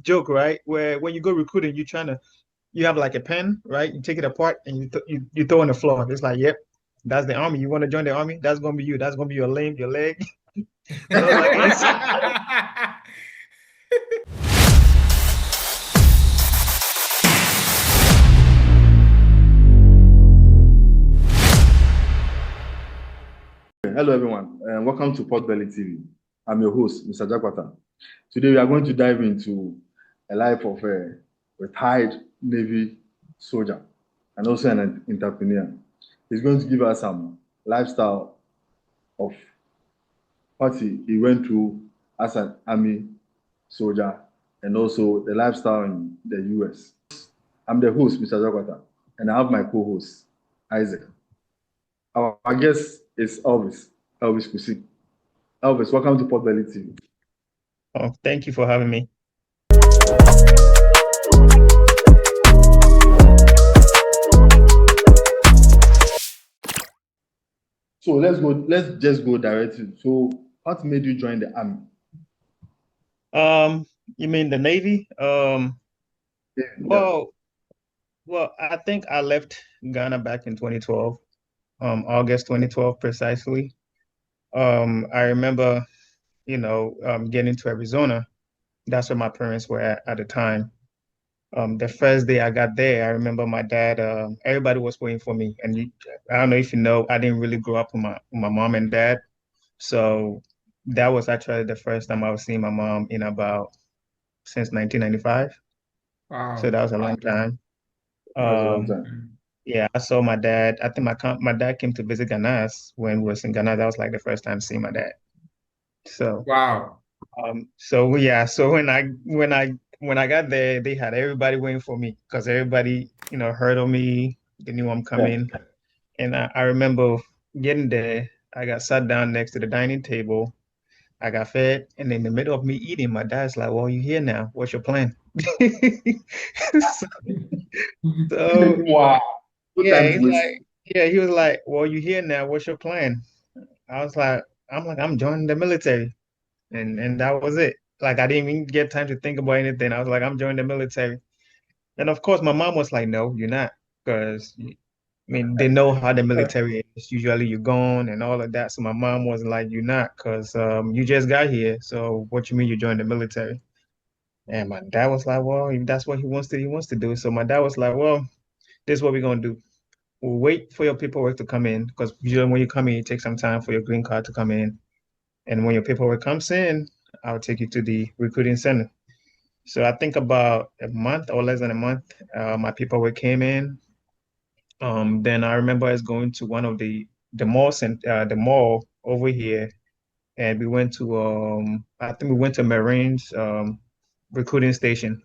joke, right? Where when you go recruiting, you have like a pen, right? You take it apart and you throw on the floor. It's like, yep, that's the army. You want to join the army? That's gonna be you. That's gonna be your limb, your leg. But I was like, yes. Hello, everyone, and welcome to Portbelly TV. I'm your host, Mr. Jakwata. Today, we are going to dive into a life of a retired Navy soldier and also an entrepreneur. He's going to give us some lifestyle of what he went through as an Army soldier and also the lifestyle in the US. I'm the host, Mr. Jakwata, and I have my co-host, Isaac. Our guest is Elvis Kusi. Elvis, welcome to Portbelly TV. Oh, thank you for having me. So let's just go directly. So what made you join the army? You mean the Navy? Yeah. Well, I think I left Ghana back in 2012, August 2012 precisely. I remember, getting to Arizona. That's where my parents were at the time. The first day I got there, I remember my dad, everybody was waiting for me. And I don't know if you know, I didn't really grow up with my mom and dad. So that was actually the first time I was seeing my mom in about since 1995. So Wow. that was a long time. That was a long Um, time. yeah, I saw my dad. I think my dad came to visit Ghana when we was in Ghana. That was like the first time seeing my dad. So Wow. so when I got there, they had everybody waiting for me because everybody, heard of me. They knew I'm Yeah. coming. And I remember getting there, I got sat down next to the dining table. I got fed, and in the middle of me eating, my dad's like, "Well, you here now. What's your plan?" So, so Wow. Good yeah, time to he's waste. like, yeah, he was like, "Well, you here now. What's your plan?" I was like, I'm joining the military," and that was it. Like I didn't even get time to think about anything. I was like, I'm joining the military. And of course, my mom was like, "No, you're not," because I mean, they know how the military is. Usually you're gone and all of that. So my mom was like, "You're not, because you just got here. So what you mean you joined the military?" And my dad was like, "Well, if that's what he wants to do." So my dad was like, "Well, this is what we're gonna do. We'll wait for your paperwork to come in, because usually when you come in, it takes some time for your green card to come in. And when your paperwork comes in, I'll take you to the recruiting center." So I think about a month or less than a month, my paperwork came in. Then I remember us going to one of the mall over here, and we went to I think we went to Marines recruiting station.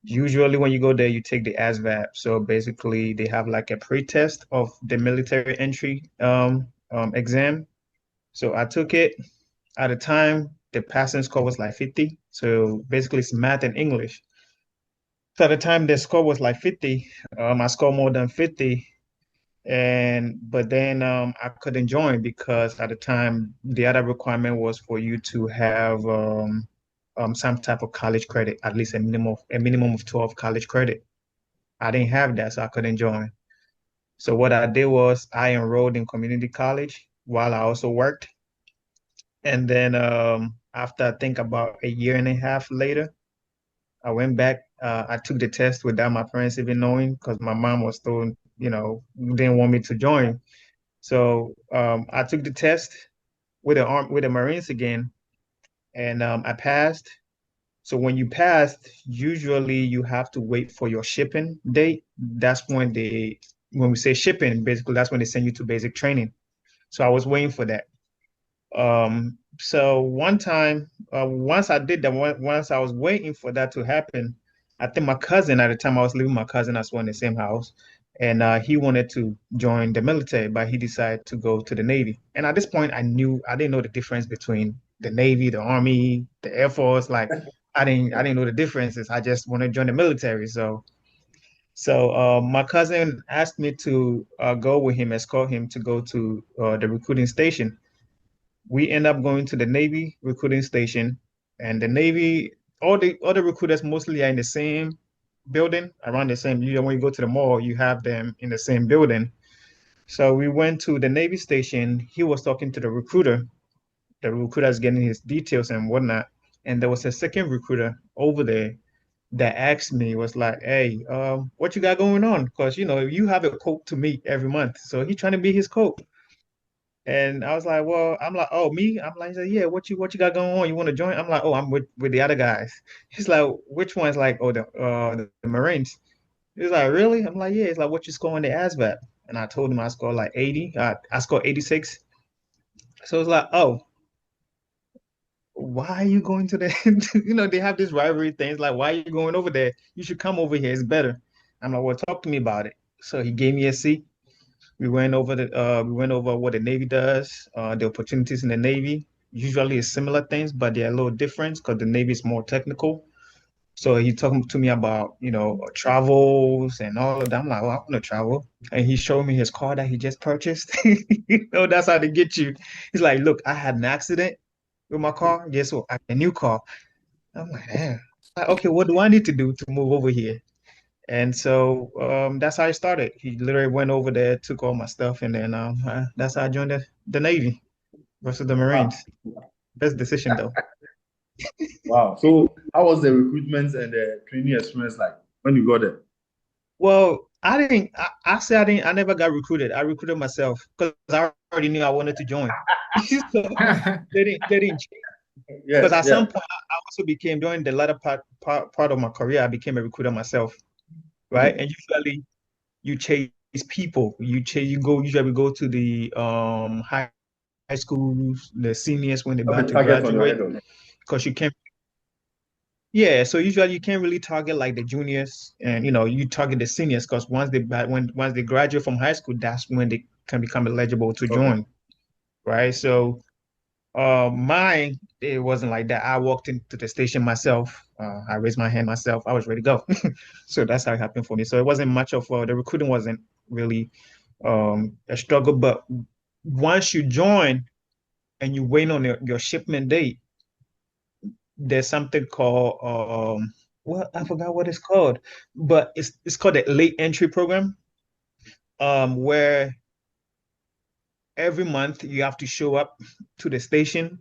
Usually when you go there, you take the ASVAB. So basically they have like a pre-test of the military entry exam. So I took it. At the time, the passing score was like 50. So basically it's math and English. So at the time the score was like 50. I scored more than 50. But then I couldn't join because at the time the other requirement was for you to have some type of college credit, at least a minimum of 12 college credit. I didn't have that, so I couldn't join. So what I did was I enrolled in community college while I also worked. And then after I think about a year and a half later, I went back. I took the test without my parents even knowing because my mom was still, didn't want me to join. So I took the test with the Marines again, and I passed. So when you passed, usually you have to wait for your shipping date. That's when we say shipping, basically that's when they send you to basic training. So I was waiting for that. So one time, once I did that, once I was waiting for that to happen, I think my cousin at the time I was living with my cousin as well in the same house, and he wanted to join the military, but he decided to go to the Navy. And at this point, I didn't know the difference between the Navy, the Army, the Air Force. Like I didn't know the differences. I just wanted to join the military. So my cousin asked me to go with him, escort him to go to the recruiting station. We end up going to the Navy recruiting station, and the Navy all the other recruiters mostly are in the same building, around the same. You know, when you go to the mall, you have them in the same building. So we went to the Navy station. He was talking to the recruiter. The recruiter's getting his details and whatnot. And there was a second recruiter over there that asked me, was like, "Hey, what you got going on? Because you know you have a quote to meet every month, so he trying to be his quote." And I was like, "Well," I'm like, "Oh, me?" I'm like, "Yeah, what you got going on? You want to join?" I'm like, "Oh, I'm with the other guys." He's like, "Which one's like, oh, the Marines?" He's like, "Really?" I'm like, "Yeah." He's like, "What you score on the ASVAB?" And I told him I scored like 80. I scored 86. So it's like, "Oh, why are you going to the they have this rivalry things like why are you going over there? You should come over here, it's better." I'm like, "Well, talk to me about it." So he gave me a seat. We went over what the Navy does, the opportunities in the Navy. Usually it's similar things, but they're a little different because the Navy is more technical. So he talking to me about, travels and all of that. I'm like, "Well, I want to travel." And he showed me his car that he just purchased. That's how they get you. He's like, "Look, I had an accident with my car. Guess what? I got a new car." I'm like, "Damn." Like, okay, what do I need to do to move over here? And so that's how I started. He literally went over there, took all my stuff, and then that's how I joined the Navy versus the Wow. Marines. Best decision though. Wow. So how was the recruitment and the training experience like when you got there? Well, I didn't. I said I didn't. I never got recruited. I recruited myself because I already knew I wanted to join. So they didn't. Because Yeah, at some yeah. point, I also became during the latter part of my career, I became a recruiter myself, right? Okay. And usually you chase people. You usually go to the high schools, the seniors when they're Have about a to target on your graduate, head on. because you can't. Yeah, so usually you can't really target like the juniors, and you target the seniors because once they graduate from high school, that's when they can become eligible to Okay. join, right? So mine, it wasn't like that. I walked into the station myself. I raised my hand myself. I was ready to go. So that's how it happened for me. So it wasn't much of the recruiting wasn't really a struggle. But once you join and you wait on your shipment date, there's something called well, I forgot what it's called, but it's called the late entry program, where every month you have to show up to the station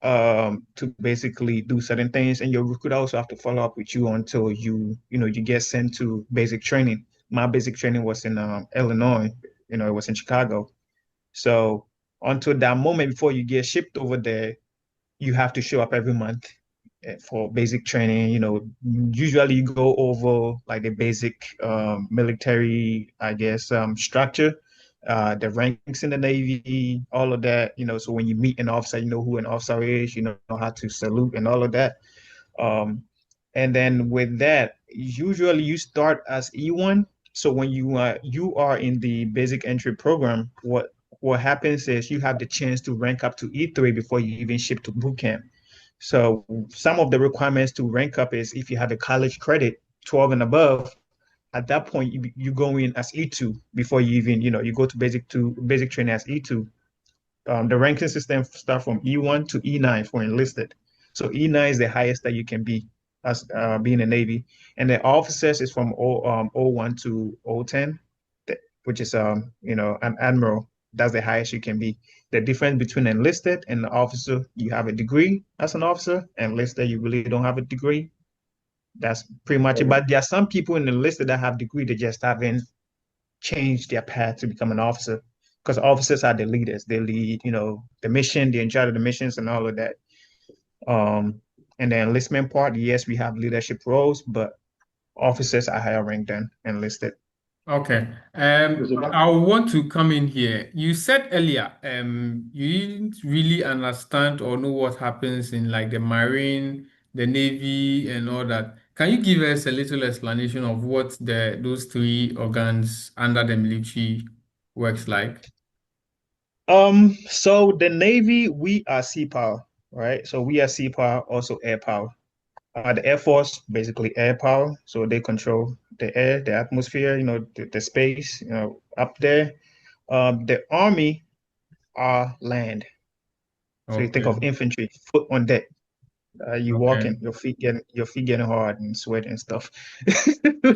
to basically do certain things, and your recruiter also have to follow up with you until you get sent to basic training. My basic training was in Illinois, it was in Chicago. So until that moment before you get shipped over there, you have to show up every month for basic training. Usually you go over like the basic military, I guess, structure, the ranks in the Navy, all of that. So when you meet an officer, you know who an officer is, you know how to salute and all of that. Um, and then with that, usually you start as E1. So when you are in the basic entry program, what happens is you have the chance to rank up to E3 before you even ship to boot camp. So some of the requirements to rank up is if you have a college credit, 12 and above. At that point, you go in as E2 before you even, you go to basic training as E2. The ranking system start from E1 to E9 for enlisted. So E9 is the highest that you can be as being a Navy, and the officers is from O1 to O10, which is an admiral. That's the highest you can be. The difference between enlisted and the officer, you have a degree as an officer. Enlisted, you really don't have a degree. That's pretty much it. Okay. But there are some people in the enlisted that have degree, they just haven't change their path to become an officer, because officers are the leaders. They lead, the mission, they're in charge of the missions and all of that. Um, and the enlistment part, yes, we have leadership roles, but officers are higher ranked than enlisted. Okay. Okay, so back I want to come in here. You said earlier, you didn't really understand or know what happens in like the Marine, the Navy, and all that. Can you give us a little explanation of what those three organs under the military works like? So the Navy, we are sea power, right? So we are sea power, also air power. The Air Force, basically air power. So they control the air, the atmosphere, the space, up there. The Army are land. So you think Okay. of infantry, foot on deck. You Okay. walking, your feet getting hard and sweat and stuff.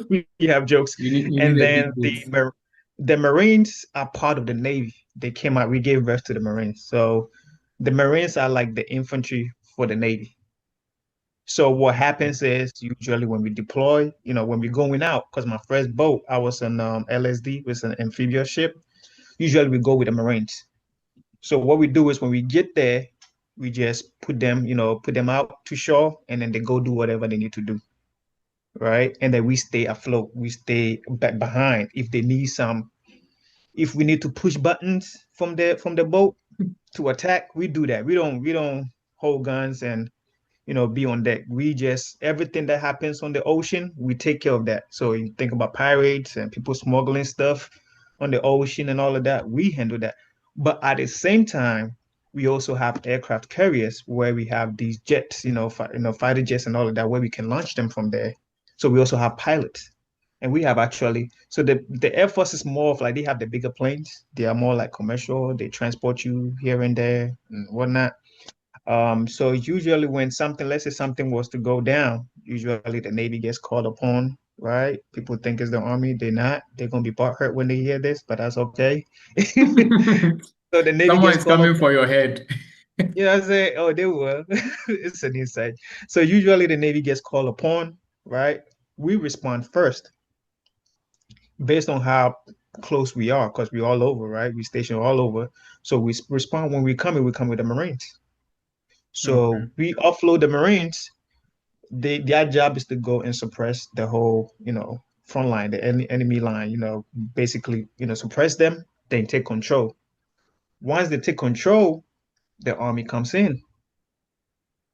We have jokes, You need and a then big boat. the Marines are part of the Navy. They came out. We gave birth to the Marines, so the Marines are like the infantry for the Navy. So what happens is usually when we deploy, when we're going out, because my first boat, I was on LSD, was an amphibious ship. Usually we go with the Marines. So what we do is when we get there, we just put them out to shore, and then they go do whatever they need to do, right? And then we stay afloat. We stay back behind. If we need to push buttons from the boat to attack, we do that. We don't hold guns and be on deck. We just everything that happens on the ocean, we take care of that. So you think about pirates and people smuggling stuff on the ocean and all of that, we handle that. But at the same time, we also have aircraft carriers where we have these jets, fighter jets and all of that, where we can launch them from there. So we also have pilots. And we have actually, so the Air Force is more of like they have the bigger planes. They are more like commercial. They transport you here and there and whatnot. So usually when something, let's say something was to go down, usually the Navy gets called upon, right? People think it's the Army. They're not. They're gonna be butthurt when they hear this, but that's okay. So the Navy Someone gets is called coming upon. for your head. I say, oh, they will. It's an insight. So usually the Navy gets called upon, right? We respond first based on how close we are, because we're all over, right? We station all over. So we respond when we come with the Marines. Okay. So we offload the Marines. Their job is to go and suppress the whole, front line, the enemy line, basically, suppress them, then take control. Once they take control, the army comes in.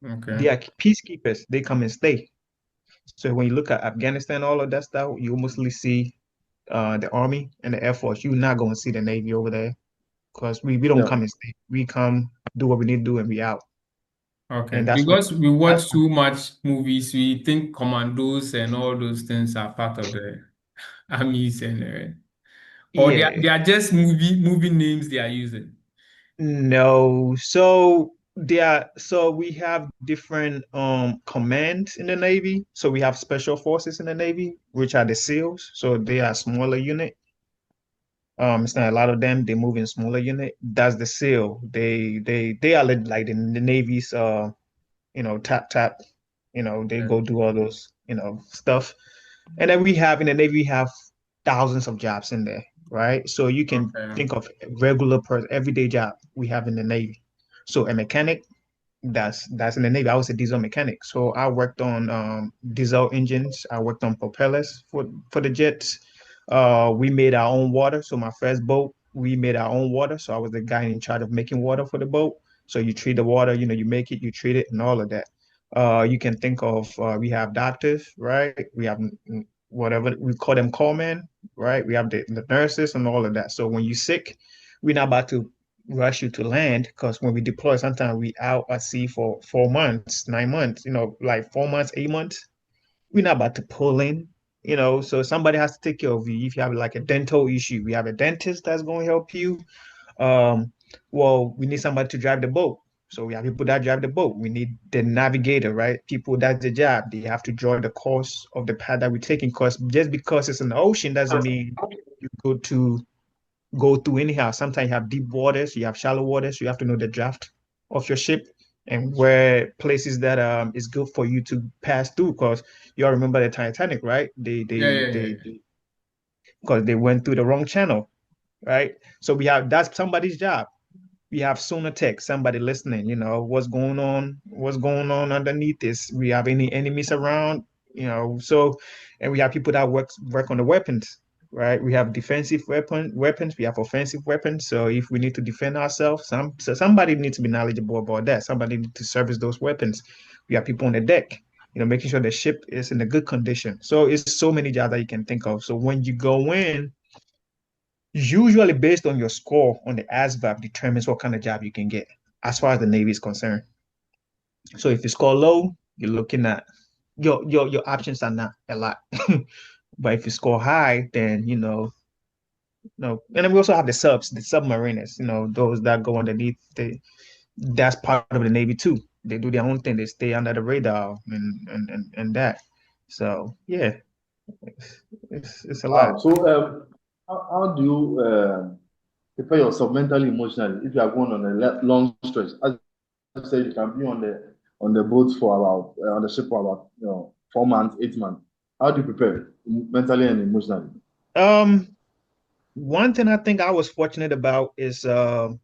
Okay. They are peacekeepers. They come and stay. So when you look at Afghanistan, all of that stuff, you mostly see the army and the air force. You're not going to see the navy over there because we don't Yeah. come and stay. We come do what we need to do and we out. Okay. And that's when Because we that's watch too much movies, we think commandos and all those things are part of the armies and or they yeah. are just movie names they are using. No. So we have different commands in the Navy. So we have special forces in the Navy, which are the SEALs. So they are smaller unit. It's not a lot of them. They move in smaller unit. That's the SEAL. They are like the Navy's tap. They Okay. go do all those, stuff. And then we have in the Navy, we have thousands of jobs in there, right? So you can Okay. think of regular person, everyday job we have in the Navy. So a mechanic, that's in the Navy. I was a diesel mechanic. So I worked on diesel engines. I worked on propellers for the jets. We made our own water. So my first boat, we made our own water. So I was the guy in charge of making water for the boat. So you treat the water, you make it, you treat it, and all of that. You can think of we have doctors, right? We have whatever we call them callmen, right? We have the nurses and all of that. So when you're sick, we're not about to rush you to land because when we deploy, sometimes we out at sea for 4 months, 9 months, like 4 months, 8 months. We're not about to pull in, so somebody has to take care of you. If you have like a dental issue, we have a dentist that's going to help you. Um, well, we need somebody to drive the boat. So we have people that drive the boat. We need the navigator, right? People, that's the job. They have to draw the course of the path that we're taking. Because just because it's an ocean doesn't mean you go through anyhow. Sometimes you have deep waters, you have shallow waters. You have to know the draft of your ship and where places that is good for you to pass through. Because you all remember the Titanic, right? Yeah, yeah, yeah, yeah. Because they went through the wrong channel, right? So that's somebody's job. We have Sonatech, somebody listening, what's going on underneath this. We have any enemies around, so and we have people that work on the weapons, right? We have defensive weapons, we have offensive weapons. So if we need to defend ourselves, somebody needs to be knowledgeable about that. Somebody needs to service those weapons. We have people on the deck, making sure the ship is in a good condition. So it's so many jobs that you can think of. So when you go in, usually based on your score on the ASVAB determines what kind of job you can get as far as the Navy is concerned. So if you score low, you're looking at your options are not a lot. But if you score high, then and then we also have the subs, the submariners, those that go underneath that's part of the Navy too. They do their own thing. They stay under the radar and that. So yeah, it's a lot. Wow. So, how do you prepare yourself mentally, emotionally, if you are going on a long stretch? As you said, you can be on the boat for about on the ship for about 4 months, 8 months. How do you prepare mentally and emotionally? Um, One thing I think I was fortunate about is the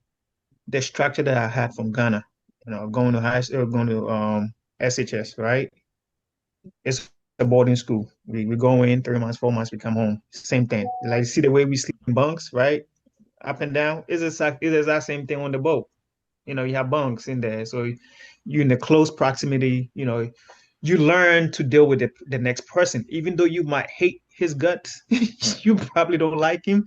structure that I had from Ghana. Going to high school, going to SHS, right? It's a boarding school. We go in 3 months, 4 months, we come home. Same thing. Like see the way we sleep in bunks, right? Up and down. It's the same thing on the boat. You have bunks in there. So you're in the close proximity, you learn to deal with the next person. Even though you might hate his guts, you probably don't like him.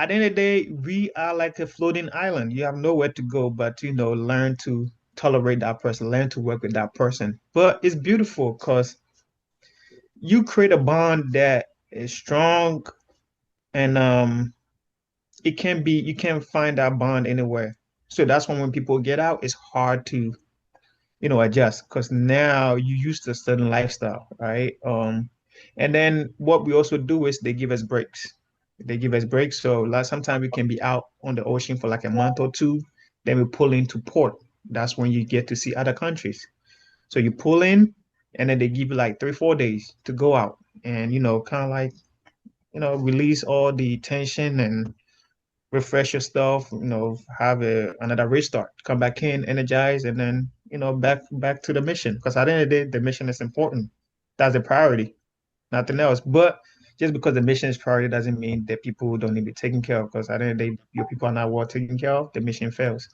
At the end of the day, we are like a floating island. You have nowhere to go but, learn to tolerate that person, learn to work with that person. But it's beautiful because you create a bond that is strong and you can't find that bond anywhere. So that's when people get out, it's hard to adjust because now you used to a certain lifestyle, right? And then what we also do is they give us breaks. They give us breaks. So sometimes we can be out on the ocean for like a month or two. Then we pull into port. That's when you get to see other countries. So you pull in, and then they give you like 3, 4 days to go out and kind of like release all the tension and refresh your stuff, have another restart, come back in, energize, and then, back to the mission. Because at the end of the day, the mission is important. That's the priority, nothing else. But just because the mission is priority doesn't mean that people don't need to be taken care of. Because at the end of the day, your people are not well taken care of, the mission fails.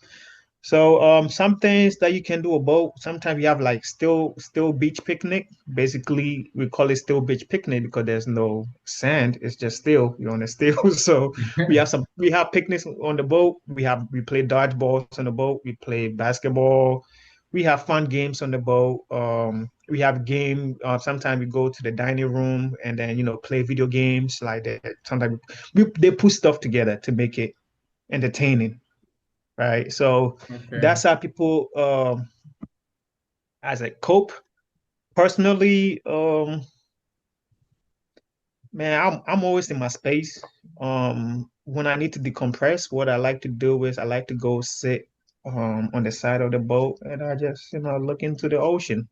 So some things that you can do about sometimes you have like still beach picnic. Basically, we call it still beach picnic because there's no sand. It's just still you're on a still. So we have picnics on the boat. We play dodgeballs on the boat. We play basketball. We have fun games on the boat. We have game. Sometimes we go to the dining room and then play video games like that. Sometimes they put stuff together to make it entertaining, right? So Okay. that's how people as a cope. Personally, man, I'm always in my space. When I need to decompress, what I like to do is I like to go sit on the side of the boat and I just, look into the ocean.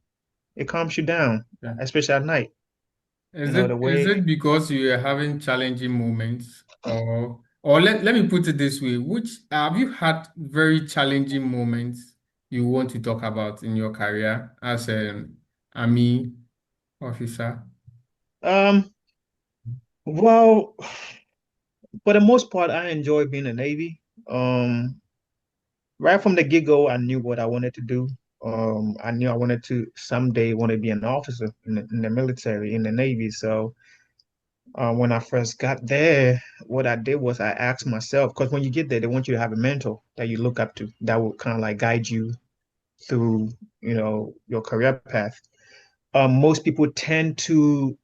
It calms you down, Yeah. especially at night. Is The it way because you are having challenging moments, or let me put it this way, which have you had very challenging moments you want to talk about in your career as an army officer? um well, for the most part, I enjoy being a Navy. Right from the get-go, I knew what I wanted to do. I knew I wanted to someday want to be an officer in the military, in the Navy. So when I first got there, what I did was I asked myself, because when you get there, they want you to have a mentor that you look up to that will kind of like guide you through, your career path. Most people tend to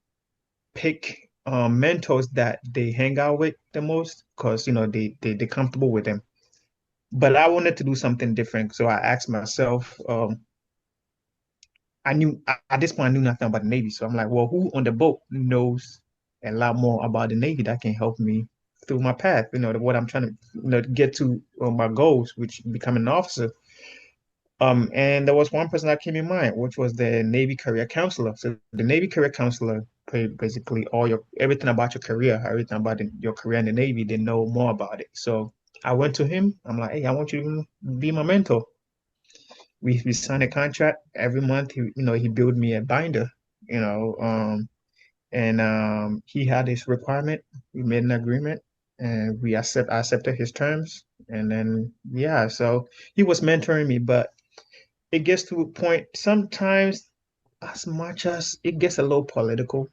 pick mentors that they hang out with the most because, they're comfortable with them. But I wanted to do something different. So I asked myself, at this point I knew nothing about the Navy. So I'm like, well, who on the boat knows a lot more about the Navy that can help me through my path, what I'm trying to, get to my goals, which becoming an officer. And there was one person that came in mind, which was the Navy career counselor. So the Navy career counselor basically everything about your career, everything about your career in the Navy, they know more about it. So I went to him. I'm like, hey, I want you to be my mentor. We signed a contract every month. He billed me a binder, you know, and he had his requirement. We made an agreement, and I accepted his terms, and then yeah, so he was mentoring me, but it gets to a point sometimes, as much as it gets a little political,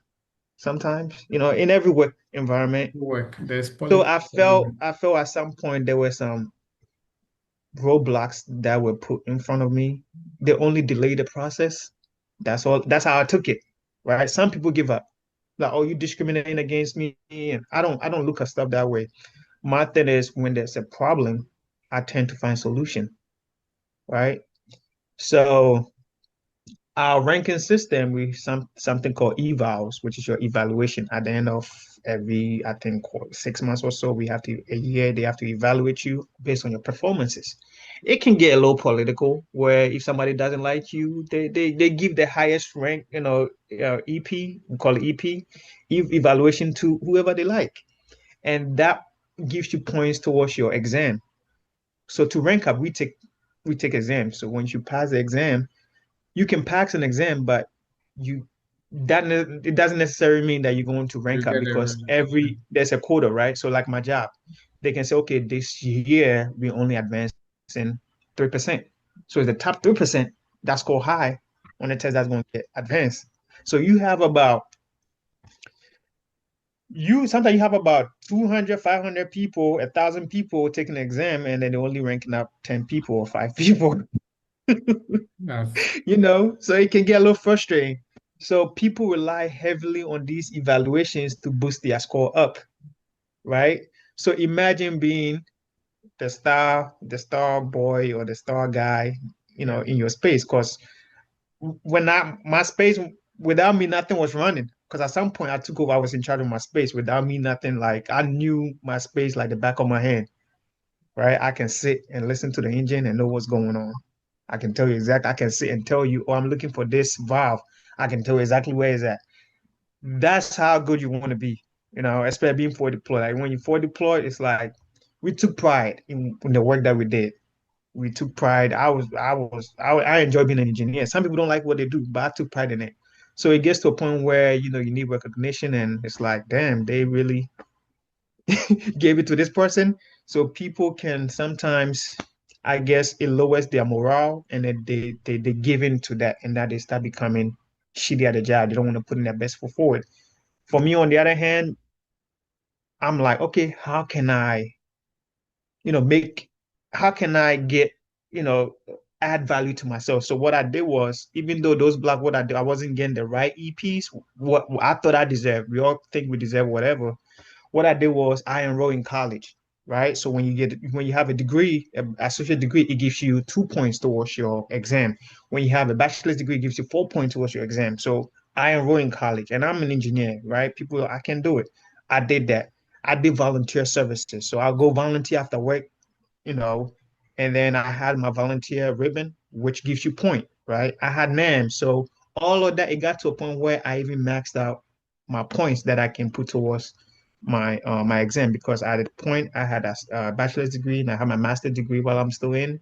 sometimes, in every work environment. Work. There's So politics. I felt at some point there were some roadblocks that were put in front of me. They only delay the process. That's all. That's how I took it. Right. Some people give up. Like, oh, you discriminating against me. And I don't look at stuff that way. My thing is when there's a problem, I tend to find solution. Right. So our ranking system, we something called evals, which is your evaluation at the end of every, I think, 6 months or so. We have to a year, they have to evaluate you based on your performances. It can get a little political, where if somebody doesn't like you, they give the highest rank, EP, we call it EP, evaluation to whoever they like, and that gives you points towards your exam. So to rank up, we take exams. So once you pass the exam, you can pass an exam, but you it doesn't necessarily mean that you're going to You rank up get because everything. there's a quota, right? So like my job, they can say, okay, this year we only advancing 3%. So the top 3% that score high on the test that's going to get advanced. So you sometimes you have about 200, 500 people, 1,000 people taking the exam, and then they're only ranking up 10 people or 5 people. That's So it can get a little frustrating. So people rely heavily on these evaluations to boost their score up, right? So imagine being the star boy or the star guy, yeah. in your space. Because when my space, without me, nothing was running. Because at some point I took over, I was in charge of my space. Without me, nothing, like I knew my space like the back of my hand, right? I can sit and listen to the engine and know what's going on. I can tell you exactly. I can sit and tell you, oh, I'm looking for this valve. I can tell you exactly where it's at. That's how good you want to be, especially being forward deployed. Like when you forward deployed, it's like we took pride in the work that we did. We took pride. I enjoy being an engineer. Some people don't like what they do, but I took pride in it. So it gets to a point where, you need recognition and it's like, damn, they really gave it to this person. So people can sometimes, I guess, it lowers their morale and then they give in to that and that they start becoming shitty at the job. They don't want to put in their best foot forward. For me, on the other hand, I'm like, okay, how can I get, you know, add value to myself? So what I did was, even though those black what I did, I wasn't getting the right EPs, what I thought I deserved. We all think we deserve whatever. What I did was I enrolled in college, right? So when you have a degree, a associate degree, it gives you 2 points towards your exam. When you have a bachelor's degree, it gives you 4 points towards your exam. So I enrolled in college, and I'm an engineer, right? People, I can do it. I did that. I did volunteer services, so I'll go volunteer after work, you know, and then I had my volunteer ribbon, which gives you point, right? I had NAM, so all of that, it got to a point where I even maxed out my points that I can put towards my exam because at the point I had a bachelor's degree and I had my master's degree while I'm still in.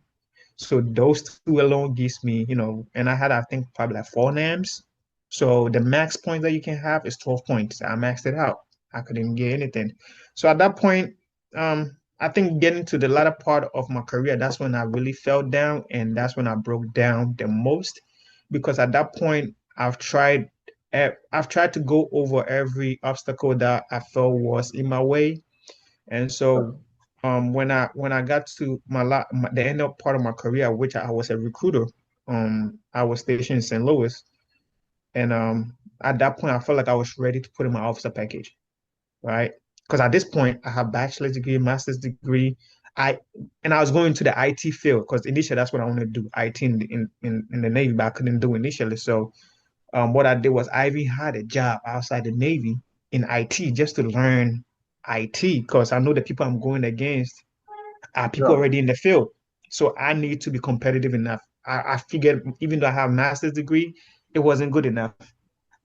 So those two alone gives me, and I had, I think, probably like four NAMs. So the max point that you can have is 12 points. I maxed it out. I couldn't get anything. So at that point, I think getting to the latter part of my career, that's when I really fell down and that's when I broke down the most because at that point I've tried to go over every obstacle that I felt was in my way. And so when I got to the end of part of my career, which I was a recruiter, I was stationed in St. Louis, and at that point I felt like I was ready to put in my officer package, right? Because at this point I have bachelor's degree, master's degree, I and I was going to the IT field because initially that's what I wanted to do, IT in the Navy, but I couldn't do initially. So what I did was I even had a job outside the Navy in IT just to learn IT because I know the people I'm going against are people Yeah. already in the field. So I need to be competitive enough. I figured even though I have a master's degree, it wasn't good enough.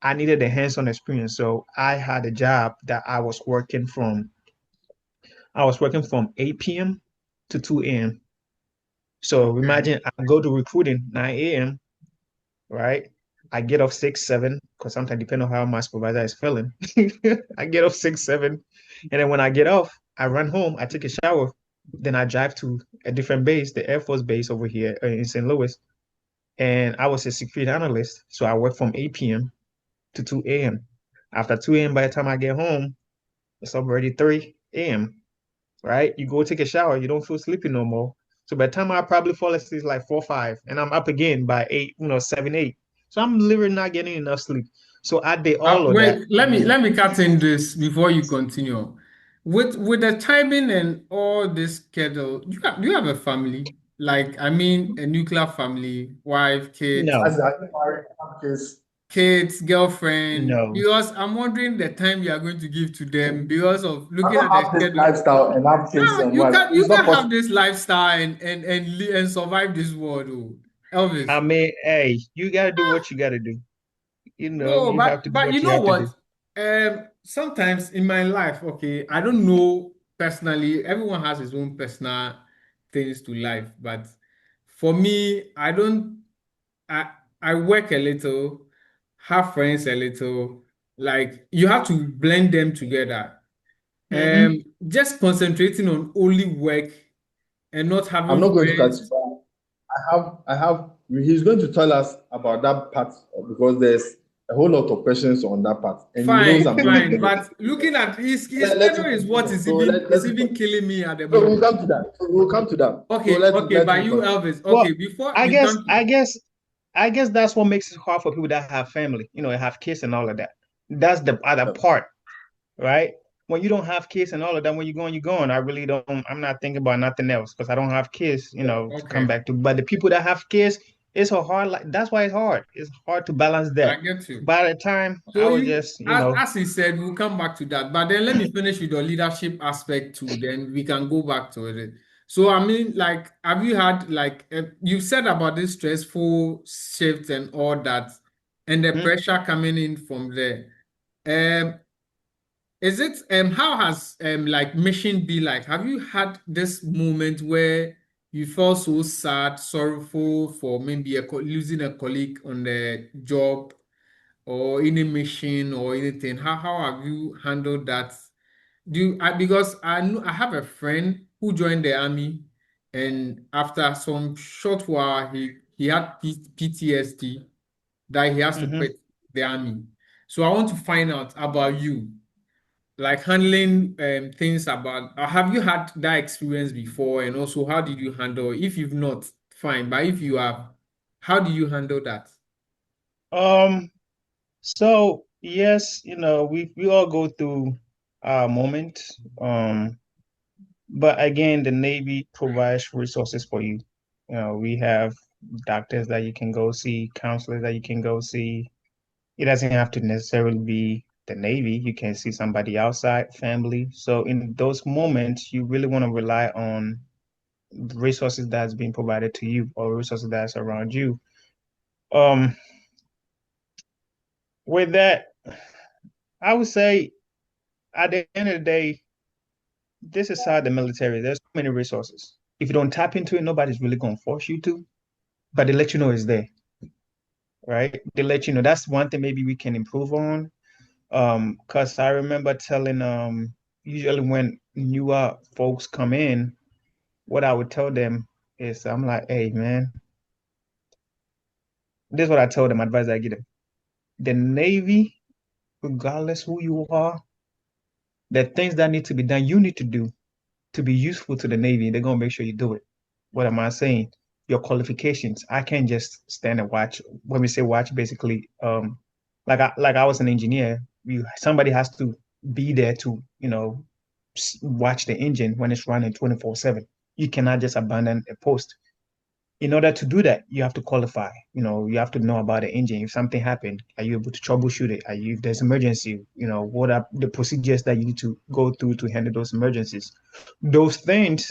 I needed a hands-on experience. So I had a job that I was working from 8 p.m. to 2 a.m. So Okay. imagine I go to recruiting 9 a.m., right? I get off 6, 7, because sometimes depending on how my supervisor is feeling. I get off 6, 7. And then when I get off, I run home, I take a shower. Then I drive to a different base, the Air Force base over here in St. Louis. And I was a security analyst. So I work from 8 p.m. to 2 a.m. After 2 a.m., by the time I get home, it's already 3 a.m., right? You go take a shower, you don't feel sleepy no more. So by the time I probably fall asleep, it's like 4, 5, and I'm up again by 8, 7, 8. So I'm literally not getting enough sleep. So I did all of that. Wait, let me cut in this before you continue. With the timing and all this schedule, do you have a family? Like, I mean, a nuclear family, wife, kids, No, As I think married, have kids. kids, girlfriend, no. because I'm wondering the time you are going to give to them because of I looking don't at the have this schedule. lifestyle and have kids No, and wife. you It's not can have possible. this lifestyle and survive this world, oh. I Elvis. mean, hey, you gotta do what you gotta do. No, You have to do but you what you know have to do. what? Sometimes in my life, okay, I don't know personally. Everyone has his own personal things to life, but for me, I don't. I work a little, have friends a little. Like you have to blend them together. Hmm. Just concentrating on only work and not I'm having not going to cut you, friends. but he's going to tell us about that part because there's a whole lot of questions on that part, and he knows Fine, I'm going to fine. give it. But looking at his Let schedule him is what continue. So let, is let him even continue. killing me at the So we'll moment. come to that. So we'll come to that. So Okay, okay, let but him you, continue. Elvis, Well, okay, before I we guess, come to I guess, I guess that's what makes it hard for people that have family, have kids and all of that. That's the other Yeah. part, right? When you don't have kids and all of that, when you're going, you're going. I really don't, I'm not thinking about nothing else because I don't have kids, to come okay, back to. But the people that have kids, it's a hard, like, that's why it's hard. It's hard to balance I that. get you. By the time So I was you, just, as he said, we'll come back to that. But then let me finish with the leadership aspect too. Then we can go back to it. So I mean, like, have you had like you said about this stressful shift and all that, and the mm, pressure coming in from there? Um, is it how has like mission be like? Have you had this moment where you felt so sad, sorrowful for maybe losing a colleague on the job or any mission or anything? How have you handled that? Because I know I have a friend who joined the army, and after some short while he had PTSD that he has to hmm quit the army. So I want to find out about you, like handling things about. Have you had that experience before, and also how did you handle? If you've not, fine, but if you have, how do you handle that? um, so yes, we all go through our moment. But again, the Navy provides resources for you. We have doctors that you can go see, counselors that you can go see. It doesn't have to necessarily be the Navy. You can see somebody outside, family. So in those moments, you really want to rely on resources that's being provided to you or resources that's around you. Um, with that, I would say at the end of the day, this is how the military. There's so many resources. If you don't tap into it, nobody's really gonna force you to, but they let you know it's there, right? They let you know that's one thing maybe we can improve on. Because I remember telling usually when newer folks come in, what I would tell them is I'm like, hey man, this is what I told them, advice I give them. The Navy, regardless who you are, the things that need to be done, you need to do to be useful to the Navy. They're gonna make sure you do it. What am I saying? Your qualifications. I can't just stand and watch. When we say watch, basically, like I was an engineer. Somebody has to be there to watch the engine when it's running 24/7. You cannot just abandon a post. In order to do that, you have to qualify. You have to know about the engine. If something happened, are you able to troubleshoot it? If there's emergency, what are the procedures that you need to go through to handle those emergencies? Those things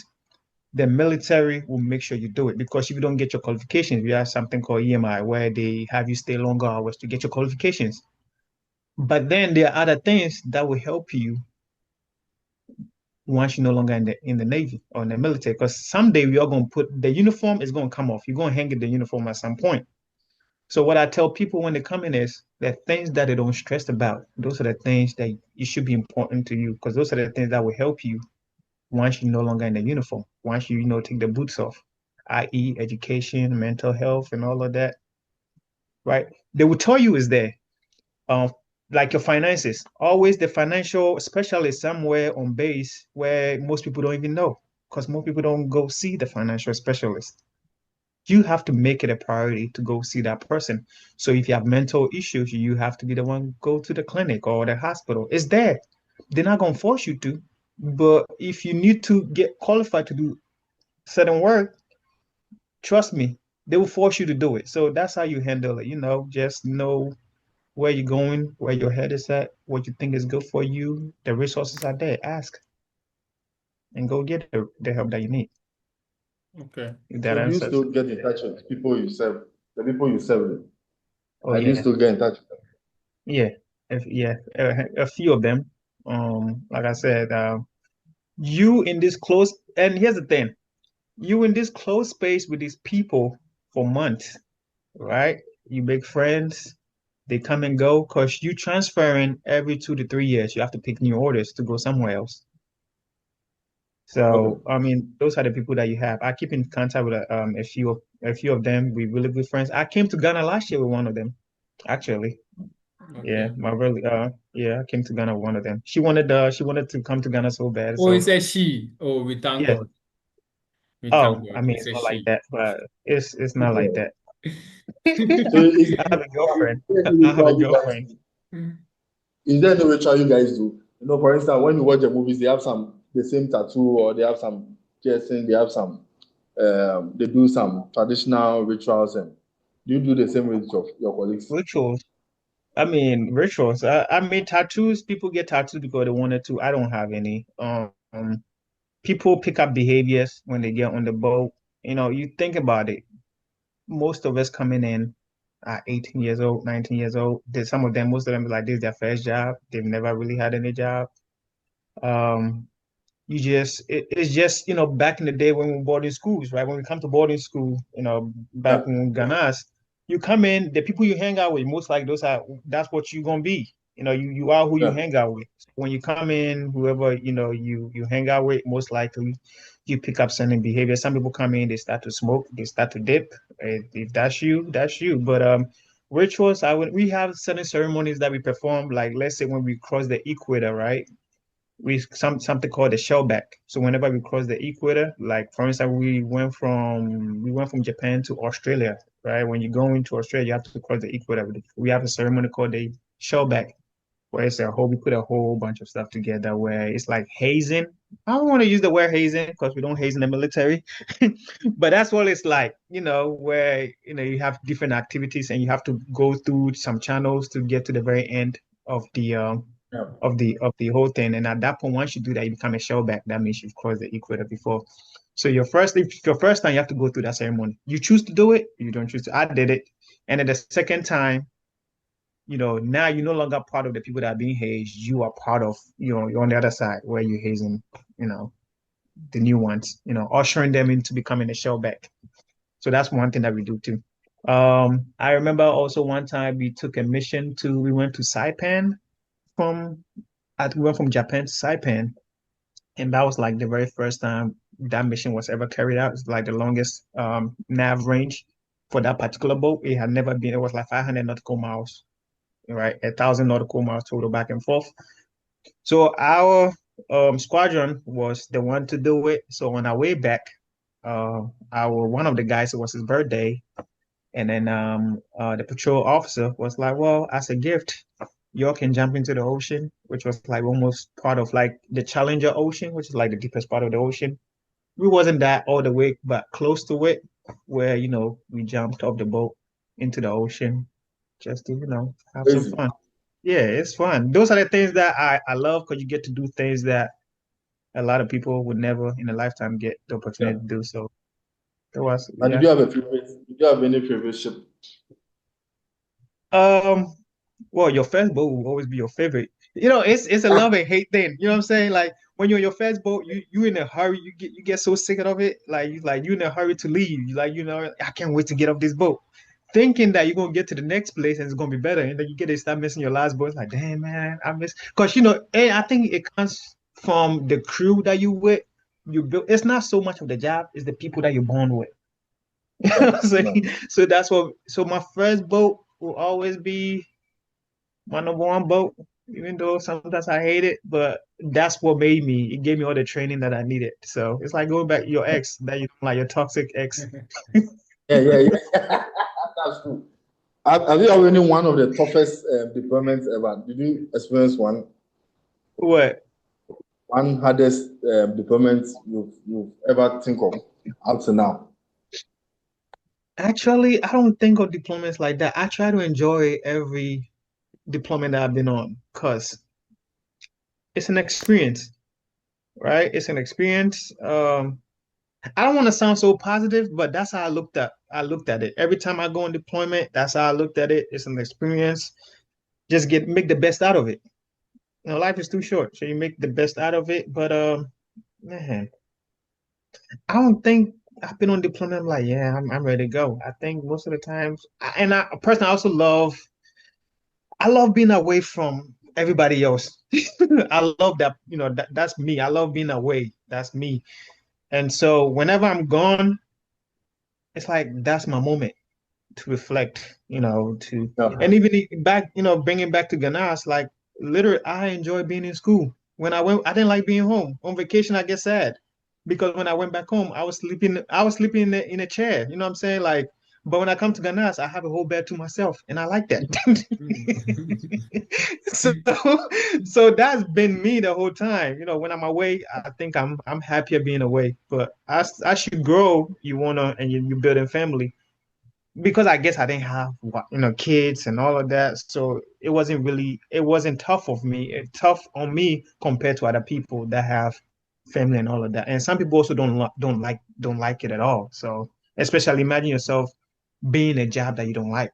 the military will make sure you do it because if you don't get your qualifications, we have something called EMI where they have you stay longer hours to get your qualifications. But then there are other things that will help you once you're no longer in the Navy or in the military. Because someday we are going to put the uniform is going to come off. You're going to hang in the uniform at some point. So what I tell people when they come in is that things that they don't stress about, those are the things that it should be important to you because those are the things that will help you once you're no longer in the uniform, once you take the boots off, i.e., education, mental health, and all of that, right? They will tell you is there. Um, like your finances, always the financial specialist somewhere on base where most people don't even know because most people don't go see the financial specialist. You have to make it a priority to go see that person. So if you have mental issues, you have to be the one go to the clinic or the hospital. It's there. They're not gonna force you to, but if you need to get qualified to do certain work, trust me, they will force you to do it. So that's how you handle it. Just know where you're going, where your head is at, what you think is good for you. The resources are there. Ask and go get the help that you need. Okay. If that So do you answers. still get in touch with people you serve, the people you serve with? Oh Do you yeah, still get in touch with them? yeah, a few of them. Like I said, you in this close, and here's the thing, you in this close space with these people for months, right? You make friends, they come and go, because you transferring every 2 to 3 years. You have to pick new orders to go somewhere else. Okay. So, I mean, those are the people that you have. I keep in contact with a few of them. We really good friends. I came to Ghana last year with one of them, actually. Yeah, Okay. I came to Ghana with one of them. She wanted to come to Ghana so bad. Oh, So it's a she. Oh, we thank yeah. God. We thank Oh, I God. mean, It's it's a not like she. that, but it's not like Yeah. that. So is I have a girlfriend. there any I have a ritual you guys girlfriend. do? Is there any ritual you guys do? For instance, when you watch the movies, they have the same tattoo, or they have some piercing, they have they do some traditional rituals, and do you do the same with your colleagues? Rituals. I mean, rituals. I mean, tattoos. People get tattoos because they wanted to. I don't have any. People pick up behaviors when they get on the boat. You think about it. Most of us coming in at 18 years old, 19 years old. Some of them, most of them, like this is their first job. They've never really had any job. Um, it's just back in the day when we were boarding schools, right? When we come to boarding school, Yeah, back when Ganas, you come in, the people you hang out with, most like that's what you're gonna be. You are who you yeah, hang out with. When you come in, whoever you hang out with, most likely you pick up certain behavior. Some people come in, they start to smoke, they start to dip. If that's you, that's you. But rituals, we have certain ceremonies that we perform, like let's say when we cross the equator, right? Something called the shellback. So whenever we cross the equator, like for instance, we went from Japan to Australia, right? When you go into Australia, you have to cross the equator. We have a ceremony called the shellback, where we put a whole bunch of stuff together where it's like hazing. I don't want to use the word hazing because we don't haze in the military, but that's what it's like, where you have different activities and you have to go through some channels to get to the very end of the yeah. whole thing. And at that point, once you do that, you become a shellback. That means you've crossed the equator before. So your first time, you have to go through that ceremony. You choose to do it, you don't choose to. I did it, and then the second time, now you're no longer part of the people that are being hazed. You are part of, you're on the other side where you're hazing, you know, the new ones, ushering them into becoming a shellback. So that's one thing that we do too. I remember also one time we went to Saipan from, we went from Japan to Saipan, and that was like the very first time that mission was ever carried out. It's like the longest nav range for that particular boat. It had never been. It was like 500 nautical miles, right? 1,000 nautical miles total back and forth. So our squadron was the one to do it. So on our way back, our one of the guys, it was his birthday, and then the patrol officer was like, "Well, as a gift, y'all can jump into the ocean," which was like almost part of like the Challenger Ocean, which is like the deepest part of the ocean. We wasn't that all the way, but close to it, where we jumped off the boat into the ocean just to have some Crazy. fun. Yeah, it's fun. Those are the things that I love because you get to do things that a lot of people would never in a lifetime get the Yeah. opportunity to do. So it was, And yeah. did you have any favorite ship? Um, well, your first boat will always be your favorite. It's a love and hate thing. You know what I'm saying? Like when you're on your first boat, you in a hurry, you get so sick of it. Like you in a hurry to leave. You like, I can't wait to get off this boat. Thinking that you're gonna get to the next place and it's gonna be better. And then you get to start missing your last boat. It's like, damn man, I miss because and I think it comes from the crew that you with. You build it's not so much of the job, it's the people that you're born with. You know Yeah. what I'm No. saying? So my first boat will always be my number one boat, even though sometimes I hate it, but that's what it gave me all the training that I needed. So it's like going back to your ex that you don't like, your toxic ex. Yeah, yeah, yeah. That's true. Have you had any one of the toughest deployments ever? Did you experience What? one hardest deployment you've ever think of up to now? Actually, I don't think of deployments like that. I try to enjoy every deployment that I've been on because it's an experience, right? It's an experience. I don't want to sound so positive, but that's how I looked at it. Every time I go on deployment, that's how I looked at it. It's an experience. Just make the best out of it. Life is too short, so you make the best out of it. But man, I don't think I've been on deployment. I'm like, yeah, I'm ready to go. I think most of the times, and I personally also I love being away from everybody else. I love that, that's me. I love being away. That's me. And so whenever I'm gone, it's like that's my moment to reflect, Yeah. and even back, bringing back to Ghana, it's like literally I enjoy being in school. When I went, I didn't like being home. On vacation, I get sad because when I went back home, I was sleeping in a chair. You know what I'm saying? Like, but when I come to Ghana, I have a whole bed to myself, and I like that. So, so that's been me the whole time. When I'm away, I think I'm happier being away. But as you grow, you wanna and you build a family because I guess I didn't have kids and all of that, so it wasn't tough of me, tough on me compared to other people that have family and all of that. And some people also don't like it at all. So especially imagine yourself being a job that you don't like,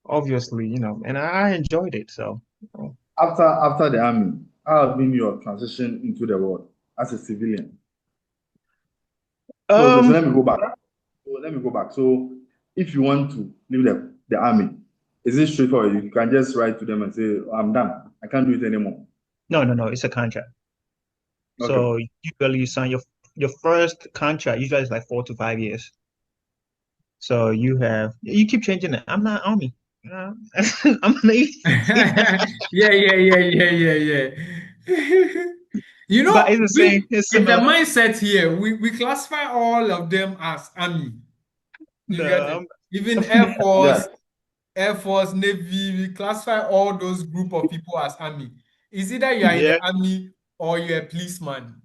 obviously, and I enjoyed it. So After the army, how has been your transition into the world as a civilian? So um let me go back. So if you want to leave the army, is it straightforward? You can just write to them and say, I'm done. I can't do it anymore. no, it's a contract. Okay. So usually you sign your first contract usually is like 4 to 5 years. So you keep changing it. I'm not army. I'm Navy. Yeah, yeah, yeah, yeah, yeah, yeah. You But know, it's the same. we It's in the similar. mindset here, we classify all of them as army. You No, get it? Even Yeah. Air Force, Navy, we classify all those group of people as army. It's either you are in yeah. the army or you're a policeman.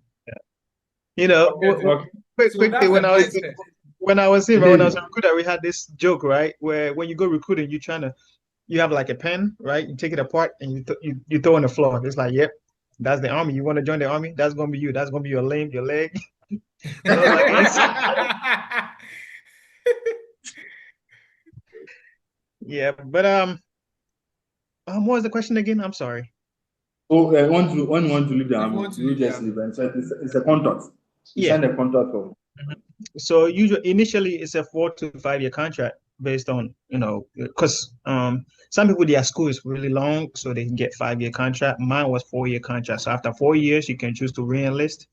Get it? Okay. So Quick thing that's the mindset. when I was Today, a recruiter, we had this joke, right? Where when you go recruiting, you have like a pen, right? You take it apart and you throw on the floor. It's like, yep, that's the army. You want to join the army? That's gonna be you. That's gonna be your limb, your leg. And I was like, yes, yeah. But what was the question again? I'm sorry. so when you want to leave the If you army, want to you leave the just army. leave. And so it's a contract. You Yeah. sign a contract for. So usually initially it's a 4 to 5 year contract based on, because some people their school is really long, so they can get 5 year contract. Mine was 4 year contract. So after 4 years, you can choose to re-enlist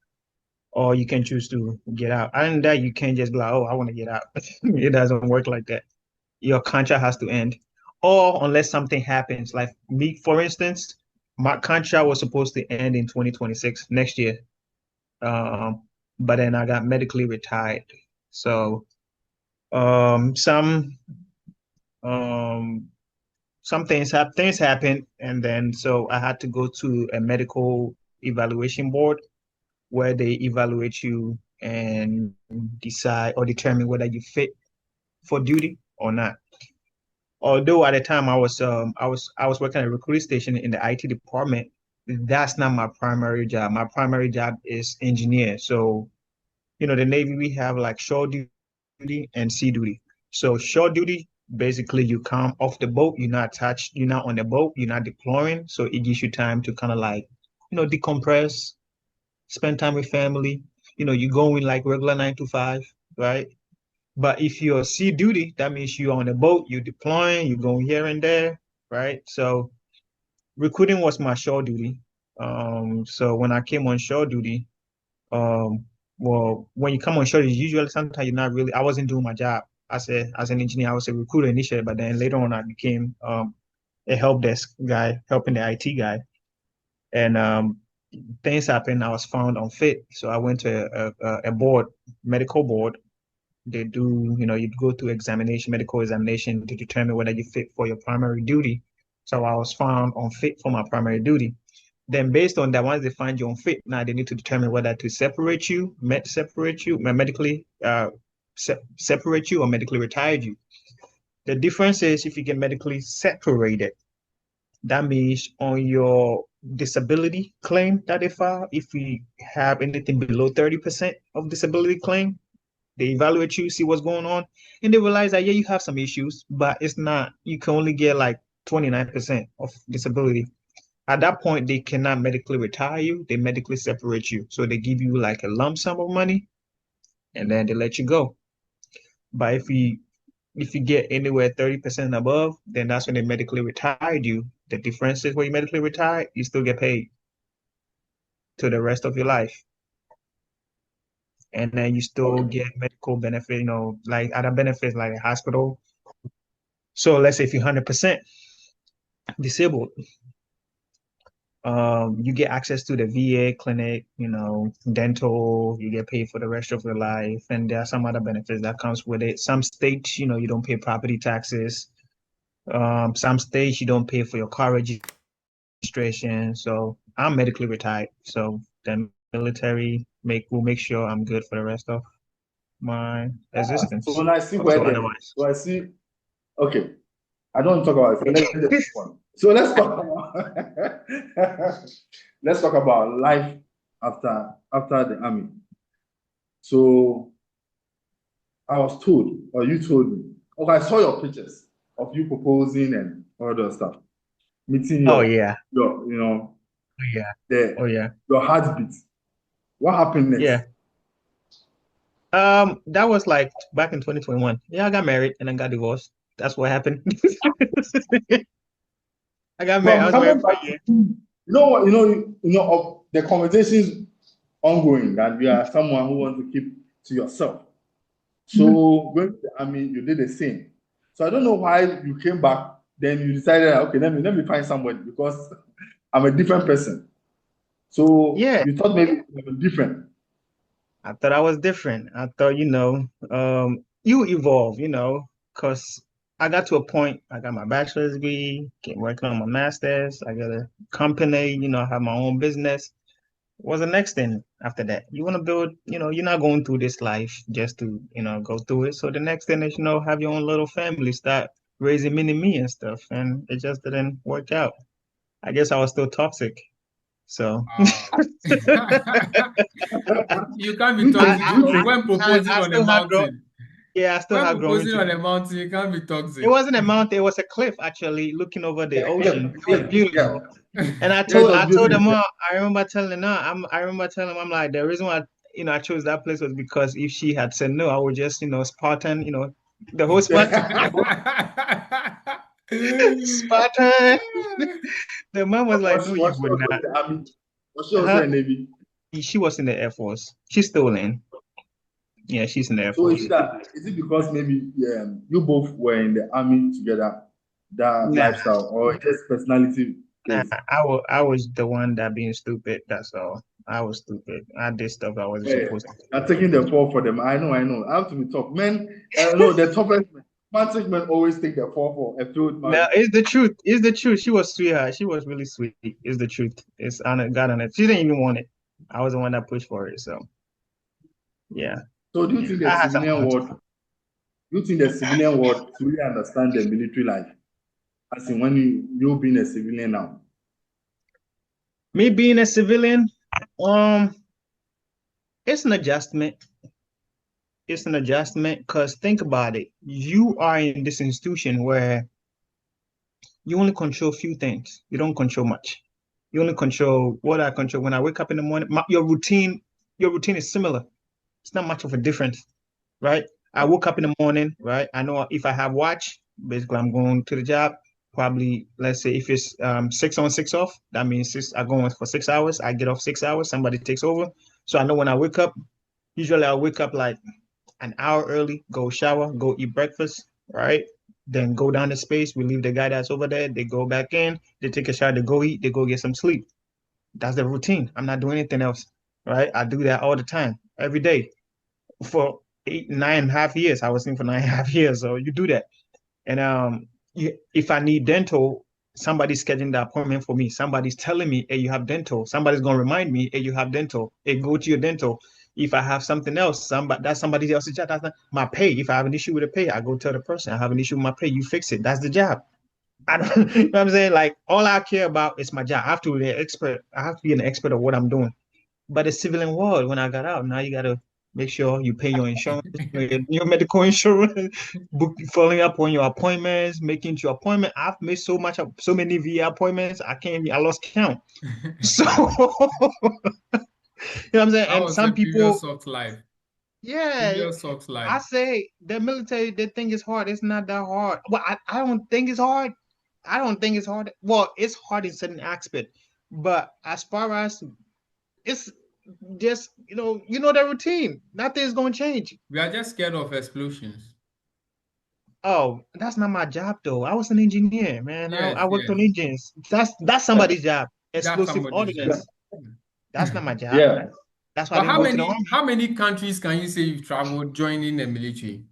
or you can choose to get out. Other than that, you can't just be like, oh, I want to get out. It doesn't work like that. Your contract has to end. Or unless something happens. Like me, for instance, my contract was supposed to end in 2026, next year. Um, but then I got medically retired. So um some um some things happen, and then so I had to go to a medical evaluation board where they evaluate you and decide or determine whether you fit for duty or not. Although at the time I was working at a recruiting station in the IT department, that's not my primary job. My primary job is engineer. So the Navy, we have like shore duty and sea duty. So shore duty, basically you come off the boat, you're not attached, you're not on the boat, you're not deploying. So it gives you time to kind of like, decompress, spend time with family. You go in like regular 9 to 5, right? But if you're sea duty, that means you're on a boat, you're deploying, you're going here and there, right? So recruiting was my shore duty. So when I came on shore duty, um, well, when you come on shore, usually sometimes you're not really. I wasn't doing my job as an engineer. I was a recruiter initially, but then later on I became a help desk guy, helping the IT guy, and things happened. I was found unfit, so I went to a board, medical board. They do, you go through examination, medical examination to determine whether you fit for your primary duty. So I was found unfit for my primary duty. Then based on that, once they find you unfit, now they need to determine whether to medically separate you or medically retire you. The difference is if you get medically separated, that means on your disability claim that they file, if you have anything below 30% of disability claim, they evaluate you, see what's going on, and they realize that yeah, you have some issues, but it's not, you can only get like 29% of disability. At that point, they cannot medically retire you, they medically separate you. So they give you like a lump sum of money and then they let you go. But if you get anywhere 30% above, then that's when they medically retired you. The difference is when you medically retire, you still get paid to the rest of your life. And then you still Okay. get medical benefit, like other benefits like a hospital. So let's say if you're 100% disabled, you get access to the VA clinic, dental, you get paid for the rest of your life, and there are some other benefits that comes with it. Some states, you don't pay property taxes. Some states you don't pay for your car registration. So I'm medically retired. So the military will make sure I'm good for the rest of my So existence. when I see where So the otherwise. so I see okay. I don't want to talk about it. So let's just move on. So let's talk about let's talk about life after the army. So I was told, or you told me, okay, I saw your pictures of you proposing and all that stuff, meeting Oh yeah. your Oh yeah. the Oh yeah. your heartbeat. What happened next? Yeah. That was like back in 2021. Yeah, I got married and I got divorced. That's what happened. I got So married. I I'm was married coming for back a to year. you know what of the conversations ongoing that you are someone who wants to keep to yourself. So going to the army, you did the same. So I don't know why you came back. Then you decided, okay, let me find somebody because I'm a different person. So Yeah, you thought maybe you were different. I thought I was different. I thought, you evolve, because I got to a point, I got my bachelor's degree, working on my master's, I got a company, I have my own business. What's the next thing after that? You want to build, you're not going through this life just to, go through it. So the next thing is, have your own little family, start raising mini me and stuff. And it just didn't work out. I guess I was still toxic. So Wow. You can't be Do you I, think, toxic do I, you think, when I, proposing I on a still had grown, mountain. yeah, I still When had growing proposing to on a do. mountain, you can't be It toxic. wasn't a mountain, it was a cliff actually, looking over the ocean. It was yeah, beautiful. And I yeah, it told was I told them beautiful. all, I remember telling them I'm like the reason why I chose that place was because if she had said no, I would just, Spartan, the whole Spartan the whole Spartan. The mom was like, Was no, she, you was she would also not. in the army? Was she also Her in Navy? She was in the Air Force. She's still in. Yeah, she's in the Air So Force. is it because maybe you both were in the army together, that Nah, lifestyle, or just personality nah, based? I was the one that being stupid. That's all. I was stupid. I did stuff I wasn't Yeah, supposed to I'm taking the fall for them. I know. I have to be tough. Men, no, the toughest men. Romantic men always take the fall for a field Now, marriage. it's the truth. It's the truth. She was sweetheart. She was really sweet. It's the truth. It's on it. God on it. She didn't even want it. I was the one that pushed for it. So yeah, So do you yeah. think the I had some civilian fun. world, do you think the civilian world truly understand the military life? As in when you being a civilian now. Me being a civilian, um, it's an adjustment. It's an adjustment because think about it. You are in this institution where you only control a few things. You don't control much. You only control what I control when I wake up in the morning. Your routine is similar. It's not much of a difference, right? I woke up in the morning, right? I know if I have watch, basically I'm going to the job. Probably, let's say if it's 6 on, 6 off, that means I go on for 6 hours. I get off 6 hours. Somebody takes over. So I know when I wake up. Usually I wake up like an hour early, go shower, go eat breakfast, right? Then go down the space. We leave the guy that's over there. They go back in. They take a shower. They go eat. They go get some sleep. That's the routine. I'm not doing anything else, right? I do that all the time, every day for 9.5 years. I was in for 9.5 years. So you do that. And if I need dental, somebody's scheduling the appointment for me. Somebody's telling me, hey, you have dental. Somebody's gonna remind me, hey, you have dental. Hey, go to your dental. If I have something else, that's somebody else's job. That's not my pay. If I have an issue with the pay, I go tell the person I have an issue with my pay. You fix it. That's the job. I don't, you know what I'm saying? Like all I care about is my job. I have to be an expert. I have to be an expert of what I'm doing. But the civilian world, when I got out, now you gotta make sure you pay your insurance, your medical insurance, following up on your appointments, making your appointment. I've made so many VA appointments. I lost count. So, you know what I'm saying? That And was a some previous people, soft life. yeah, Previous soft life. I say the military, they think it's hard. It's not that hard. Well, I don't think it's hard. I don't think it's hard. Well, it's hard in certain aspect, but as far as it's just you know the routine. Nothing's gonna change. We are just scared of explosions. Oh, that's not my job though. I was an engineer, man. I Yes, worked on yes. engines. That's Yeah. somebody's job. That's Explosive somebody's job. ordnance. That's not my job. Yeah. That's why I But didn't how go to the many army. how many countries can you say you've traveled joining the military?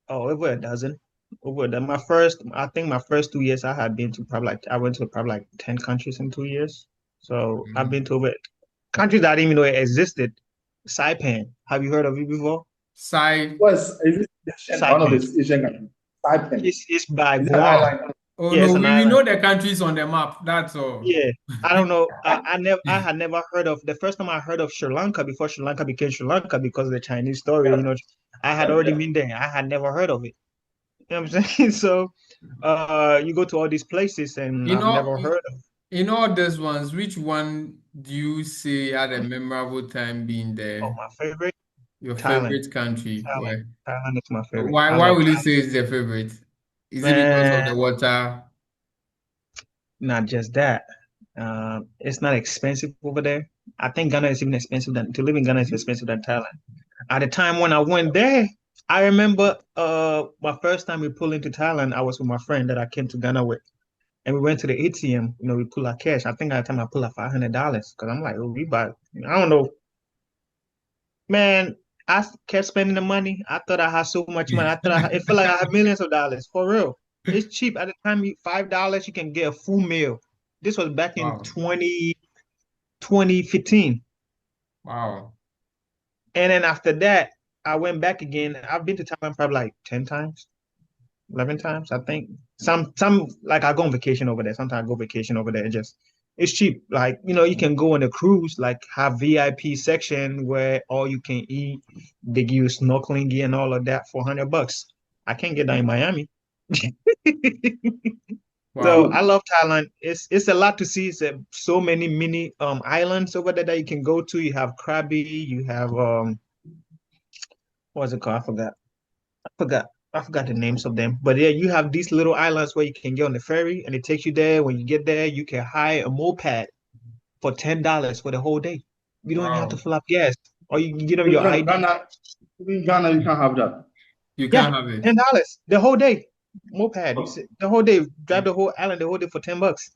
Oh, over a dozen. Over the, my first, I think my first 2 years, I had been to I went to probably like 10 countries in 2 years. So I've Mm. been to over countries that I didn't even know it existed. Saipan. Have you heard of it before? Side. Is it Asian, one of Saipan. the Asian countries? Saipan. It's by Is it an Guam. island? Oh Yeah, no, it's an we island. know the countries on the map. That's all. Yeah, I don't know. I had never heard of the first time I heard of Sri Lanka before Sri Lanka became Sri Lanka because of the Chinese story. Yeah. You know, I had Yeah. already Yeah. been there. I had never heard of it. You know what I'm saying? So, you go to all these places and In I've all never heard of. in all these ones, which one do you say had a memorable time being Oh, there? my favorite, Your Thailand. favorite country? Thailand. Where? Thailand is my favorite. Why I why love will you Thailand. say it's your favorite? Is it because of Man, the water? not just that. It's not expensive over there. I think Ghana is even expensive than to live in Ghana is expensive than Thailand. At the time when I went there, I remember my first time we pulled into Thailand, I was with my friend that I came to Ghana with. And we went to the ATM, we pull our cash. I think at the time I pulled out $500 because I'm like, oh, we buy, I don't know. Man, kept spending the money. I thought I had so much money. It felt like I had millions of dollars for real. It's cheap. At the time, $5, you can get a full meal. This was back in Wow. 2015. Wow. And then after that, I went back again. I've been to Thailand probably like 10 times, 11 times, I think. Some like I go on vacation over there. Sometimes I go vacation over there. It's cheap. Like, you can go on a cruise, like have VIP section where all you can eat. They give you snorkeling gear and all of that for $100. I can't get that in Miami. So Wow. I love Thailand. It's a lot to see. So many mini islands over there that you can go to. You have Krabi, you have what's it called? I forgot the names of them. But yeah, you have these little islands where you can get on the ferry and it takes you there. When you get there, you can hire a moped for $10 for the whole day. You don't even have to Wow. fill up gas. Or you can get them your Even ID. Ghana, even Ghana, you can't have that. You Yeah, can't have it. $10 the whole day. Moped. You see, the whole day, drive the whole island the whole day for $10.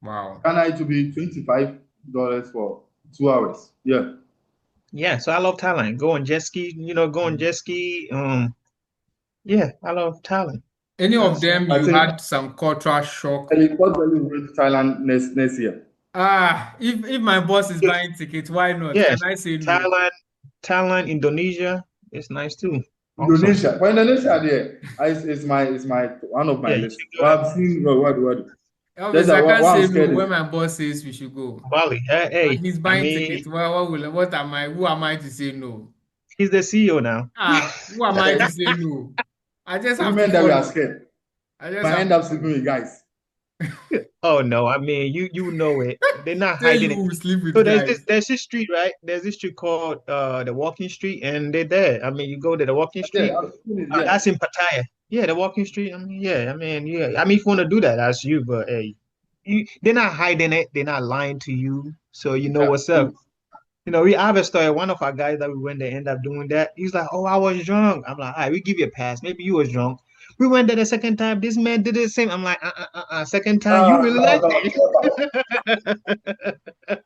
Wow. Ghana, it will be $25 for 2 hours. Yeah. Yeah, so I love Thailand. Go on jet ski, go on jet ski. Yeah, I love Thailand. Any of That's them I you think had some cultural shock? I God willing, we're going to Thailand next year. If my boss is buying tickets, why not? Yes, Can I say no? Thailand, Thailand, Indonesia. It's nice too. Also, Indonesia. For Indonesia, there, it's my one of my yeah, you list. should go But there. I've seen what. Just Obviously, that I can't what I'm say no scared is when my boss says we should go. Bali. And Hey, he's I buying mean, tickets. Well, what am I? Who am I to say no? he's the CEO now. Who am I to say no? I just have to women that we are follow. scared. I just But I have end to up sleeping follow. with guys. Oh no, I mean you know it. They're not Say hiding you it. will sleep So with there's this guys. there's this street, right? There's this street called the Walking Street, and they're there. I mean, you go to the Walking Yeah, Street. I've seen it. Yeah. That's in Pattaya. Yeah, the Walking Street. I mean, yeah. I mean, yeah. I mean, if you want to do that, that's you. But hey, they're not hiding it. They're not lying to you. So you know Yeah. what's up. We have a story. One of our guys that we went there end up doing that. He's like, "Oh, I was drunk." I'm like, "All right, we give you a pass. Maybe you was drunk." We went there the second time. This man did the same. I'm like, second time, you really No, like no, no. it?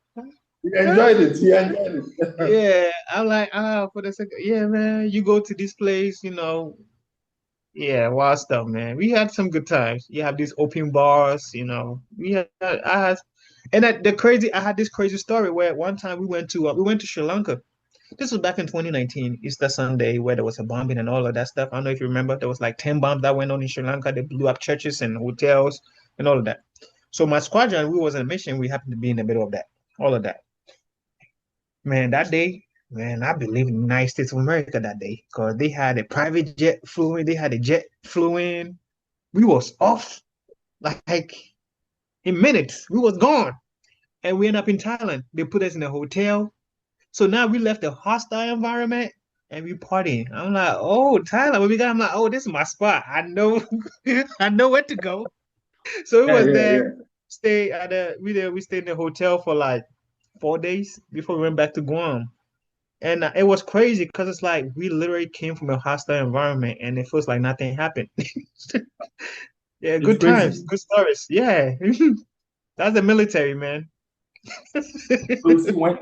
He enjoyed it. He enjoyed it. Yeah, I'm like, for the second, yeah, man. You go to this place, yeah, wild stuff, man. We had some good times. You have these open bars, I had, and I had this crazy story where one time we went to Sri Lanka. This was back in 2019, Easter Sunday, where there was a bombing and all of that stuff. I don't know if you remember. There was like 10 bombs that went on in Sri Lanka. They blew up churches and hotels and all of that. So my squadron, we was on a mission. We happened to be in the middle of that, all of that. Man, that day, man, I believe in the United States of America that day because they had a private jet flew in. They had a jet flew in. We was off like in minutes. We was gone, and we end up in Thailand. They put us in a hotel. So now we left a hostile environment and we partying. I'm like, oh, Thailand, when we got, I'm like, oh, this is my spot. I know, I know where to go. So we Yeah, was yeah, there, yeah. stay at we stayed in the hotel for like 4 days before we went back to Guam. And it was crazy because it's like we literally came from a hostile environment and it feels like nothing happened. Yeah, It's good times, crazy. good stories. Yeah, that's the military, man. So see, when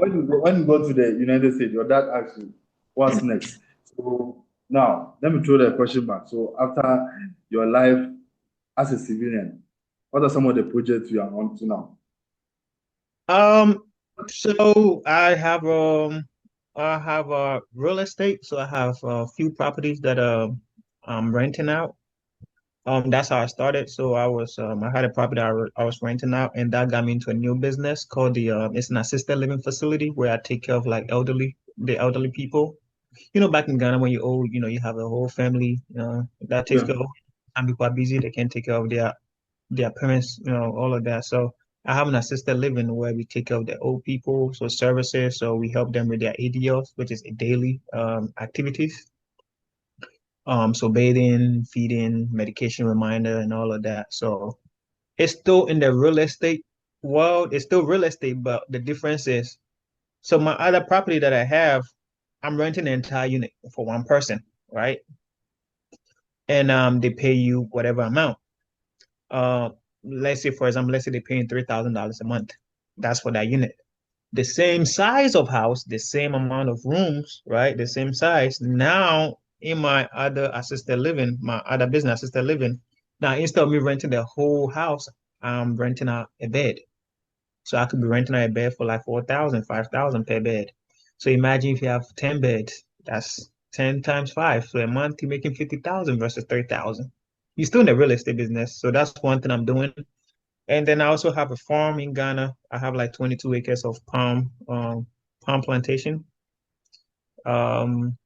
you go to the United States, your dad asks you, what's next? So now, let me throw the question back. So after your life as a civilian, what are some of the projects you are on to now? Um, so I have real estate. So I have a few properties that I'm renting out. That's how I started. So I had a property I was renting out, and that got me into a new business called it's an assisted living facility where I take care of like the elderly people. You know, back in Ghana when you're old, you have a whole family that takes Yeah. care of. And people are busy, they can't take care of their parents, all of that. So I have an assisted living where we take care of the old people, so services. So we help them with their ADLs, which is a daily activities. So bathing, feeding, medication reminder, and all of that. So it's still in the real estate world. It's still real estate, but the difference is, so my other property that I have, I'm renting the entire unit for one person, right? And they pay you whatever amount. Uh, let's say, for example, let's say they're paying $3,000 a month. That's for that unit. The same size of house, the same amount of rooms, right? The same size. Now, in my other assisted living, my other business assisted living, now instead of me renting the whole house, I'm renting out a bed. So I could be renting out a bed for like 4,000, 5,000 per bed. So imagine if you have 10 beds, that's 10 times five. So a month you're making 50,000 versus 3,000. You're still in the real estate business. So that's one thing I'm doing. And then I also have a farm in Ghana. I have like 22 acres of palm plantation. Um,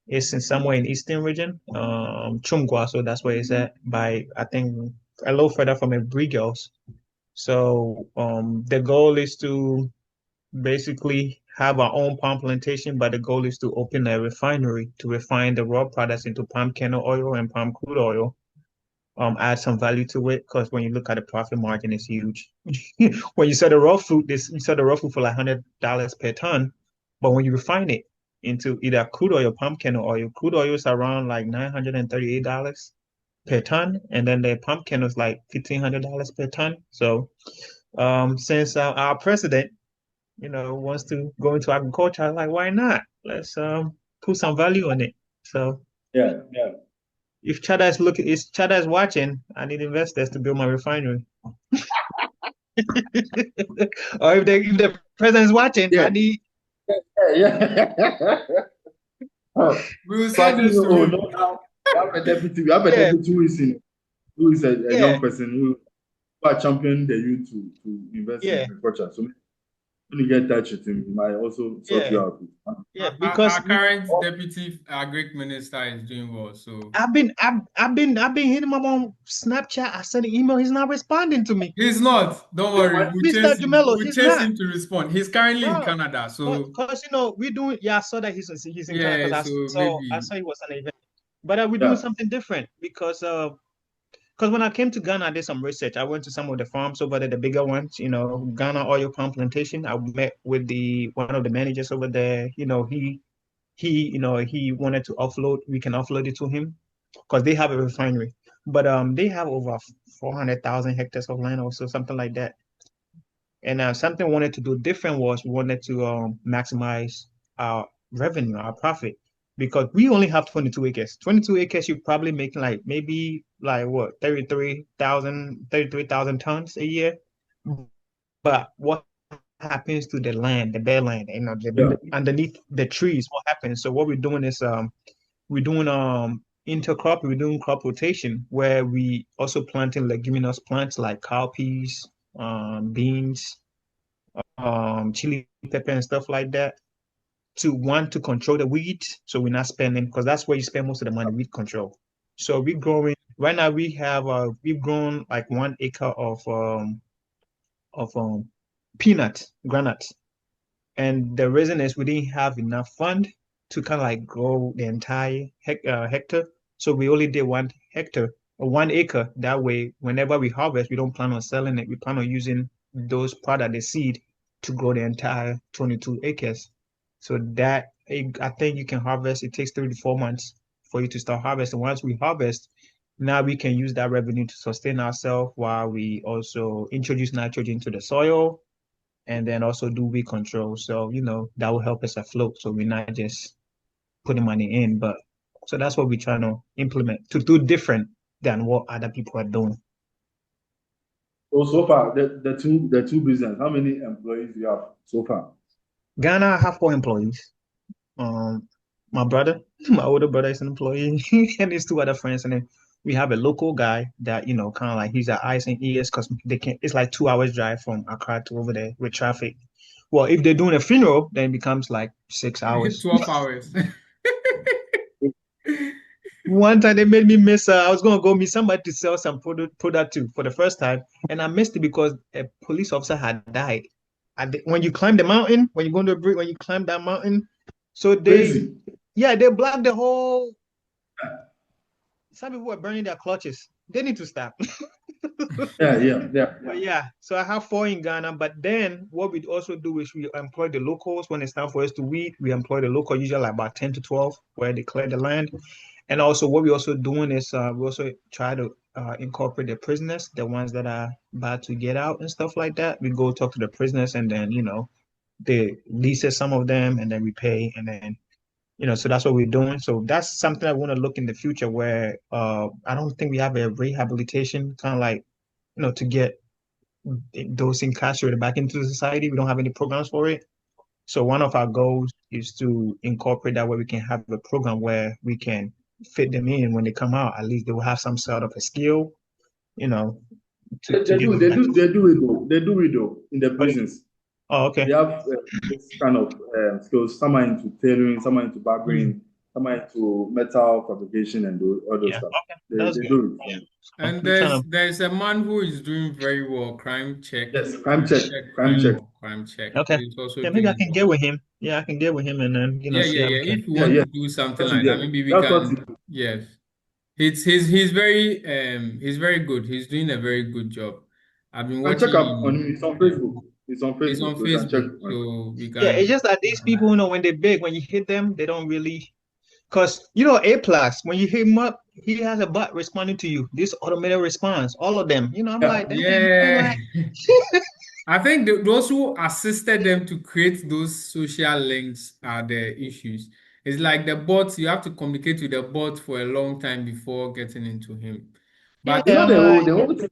it's in somewhere in Eastern region, Chumgwa. So that's where it's at by, I think, a little further from a Brigels. So the goal is to basically have our own palm plantation, but the goal is to open a refinery to refine the raw products into palm kernel oil and palm crude oil. Add some value to it because when you look at the profit margin, it's huge. When you sell the raw fruit, you sell the raw fruit for like $100 per ton, but when you refine it into either crude oil or palm kernel oil, crude oil is around like $938 per ton, and then the palm kernel is like $1,500 per ton. So, since our president, wants to go into agriculture, I was like, why not? Let's put some value on it. So Yeah, yeah. if Chada is watching, I need investors to build my refinery. Or if the president is watching, Yeah, I need yeah, yeah. Oh, We will so send actually, this to oh him. no, now we have a deputy. We have a yeah, deputy who is a yeah, young person who are championing the youth to invest in yeah, agriculture. So when you get in touch with him, he might also sort you yeah, out. yeah. Our Because current deputy agric minister is doing well, so I've been hitting him up on Snapchat. I sent an email. He's not responding to me. he's not. Don't Yeah, worry, we'll Mr. chase him. Jamelo, We'll he's chase not. him to respond. He's currently in No, Canada, so because we're doing. Yeah, I saw that he's in Canada yeah, because so I maybe saw he was on an event. But we're doing yeah. something different because when I came to Ghana, I did some research. I went to some of the farms over there, the bigger ones, Ghana oil palm plantation. I met with the one of the managers over there. He wanted to offload. We can offload it to him because they have a refinery, but they have over 400,000 hectares of land, also something like that. And something we wanted to do different was we wanted to maximize our revenue, our profit, because we only have 22 acres. 22 acres, you're probably making like maybe like what, 33,000 tons a year. But what happens to the land, the bare land, Yeah. underneath the trees, what happens? So what we're doing is we're doing intercrop, we're doing crop rotation where we also planting leguminous plants like cowpeas, beans, chili pepper and stuff like that to want to control the weeds. So we're not spending because that's where you spend most of the money, weed control. So we growing right now we've grown like 1 acre of peanuts, granuts. And the reason is we didn't have enough fund to kind of like grow the entire hectare. So we only did 1 hectare or 1 acre. That way, whenever we harvest, we don't plan on selling it. We plan on using those product, the seed, to grow the entire 22 acres. So that I think you can harvest. It takes 3 to 4 months for you to start harvesting. Once we harvest, now we can use that revenue to sustain ourselves while we also introduce nitrogen to the soil and then also do weed control. So, that will help us afloat. So we're not just putting money in, but so that's what we're trying to implement to do different than what other people are doing. So far, the two business, how many employees do you have so far? Ghana, I have 4 employees. Um, my brother, my older brother is an employee, and his 2 other friends, and then we have a local guy that kind of like he's our eyes and ears because they can. It's like 2 hours drive from Accra to over there with traffic. Well, if they're doing a funeral, then it becomes like 6 hours. 12 hours. One time they made me miss. I was gonna go meet somebody to sell some product to for the first time, and I missed it because a police officer had died. When you climb the mountain, when you go to the bridge, when you climb that mountain, so Crazy. they blocked the whole. Some people were burning their clutches. They need to stop. Yeah. But yeah, so I have 4 in Ghana. But then what we also do is we employ the locals when it's time for us to weed. We employ the local, usually like about 10 to 12, where they clear the land. And also, what we're also doing is we also try to incorporate the prisoners, the ones that are about to get out and stuff like that. We go talk to the prisoners, and then they leases some of them, and then we pay, and then so that's what we're doing. So that's something I want to look in the future where I don't think we have a rehabilitation kind of like to get those incarcerated back into society. We don't have any programs for it. So one of our goals is to incorporate that where we can have a program where we can fit them in when they come out. At least they will have some sort of a skill, you know, to, They, to they give do, them they back. do, they do it though. They do it though in the prisons. Oh, They okay. have this kind of skills. Some are into tailoring, some are into Mm, barbering, some are into metal fabrication and all those yeah. stuff. Okay. They, That's they good. do it. So And we're trying to. there's a man who is doing very well. Crime check, Yes, crime check, crime check. crime check. Okay. He's also Yeah, maybe I doing can get well. with him. Yeah, I can get with him and then Yeah, see yeah, how we yeah. can. If you Yeah, want yeah. to do something That's it. like that, Yeah, maybe we that's what. can. Yes, he's very good. He's doing a very good job. I've been You can check watching up on him. him. It's on Yeah, Facebook. It's on he's Facebook, on so you can check Facebook, on him. so we Yeah, it's can. just that these people, when they're big, when you hit them, they don't really. Because, A plus, when you hit him up, he has a bot responding to you. This automated response, all of them. I'm like, Yeah. dang, I'm Yeah. like, I think those who assisted them to create those social links are the issues. It's like the bots, you have to communicate with the bot for a long time before getting into him. yeah, But You know I'm the like, whole the whole thing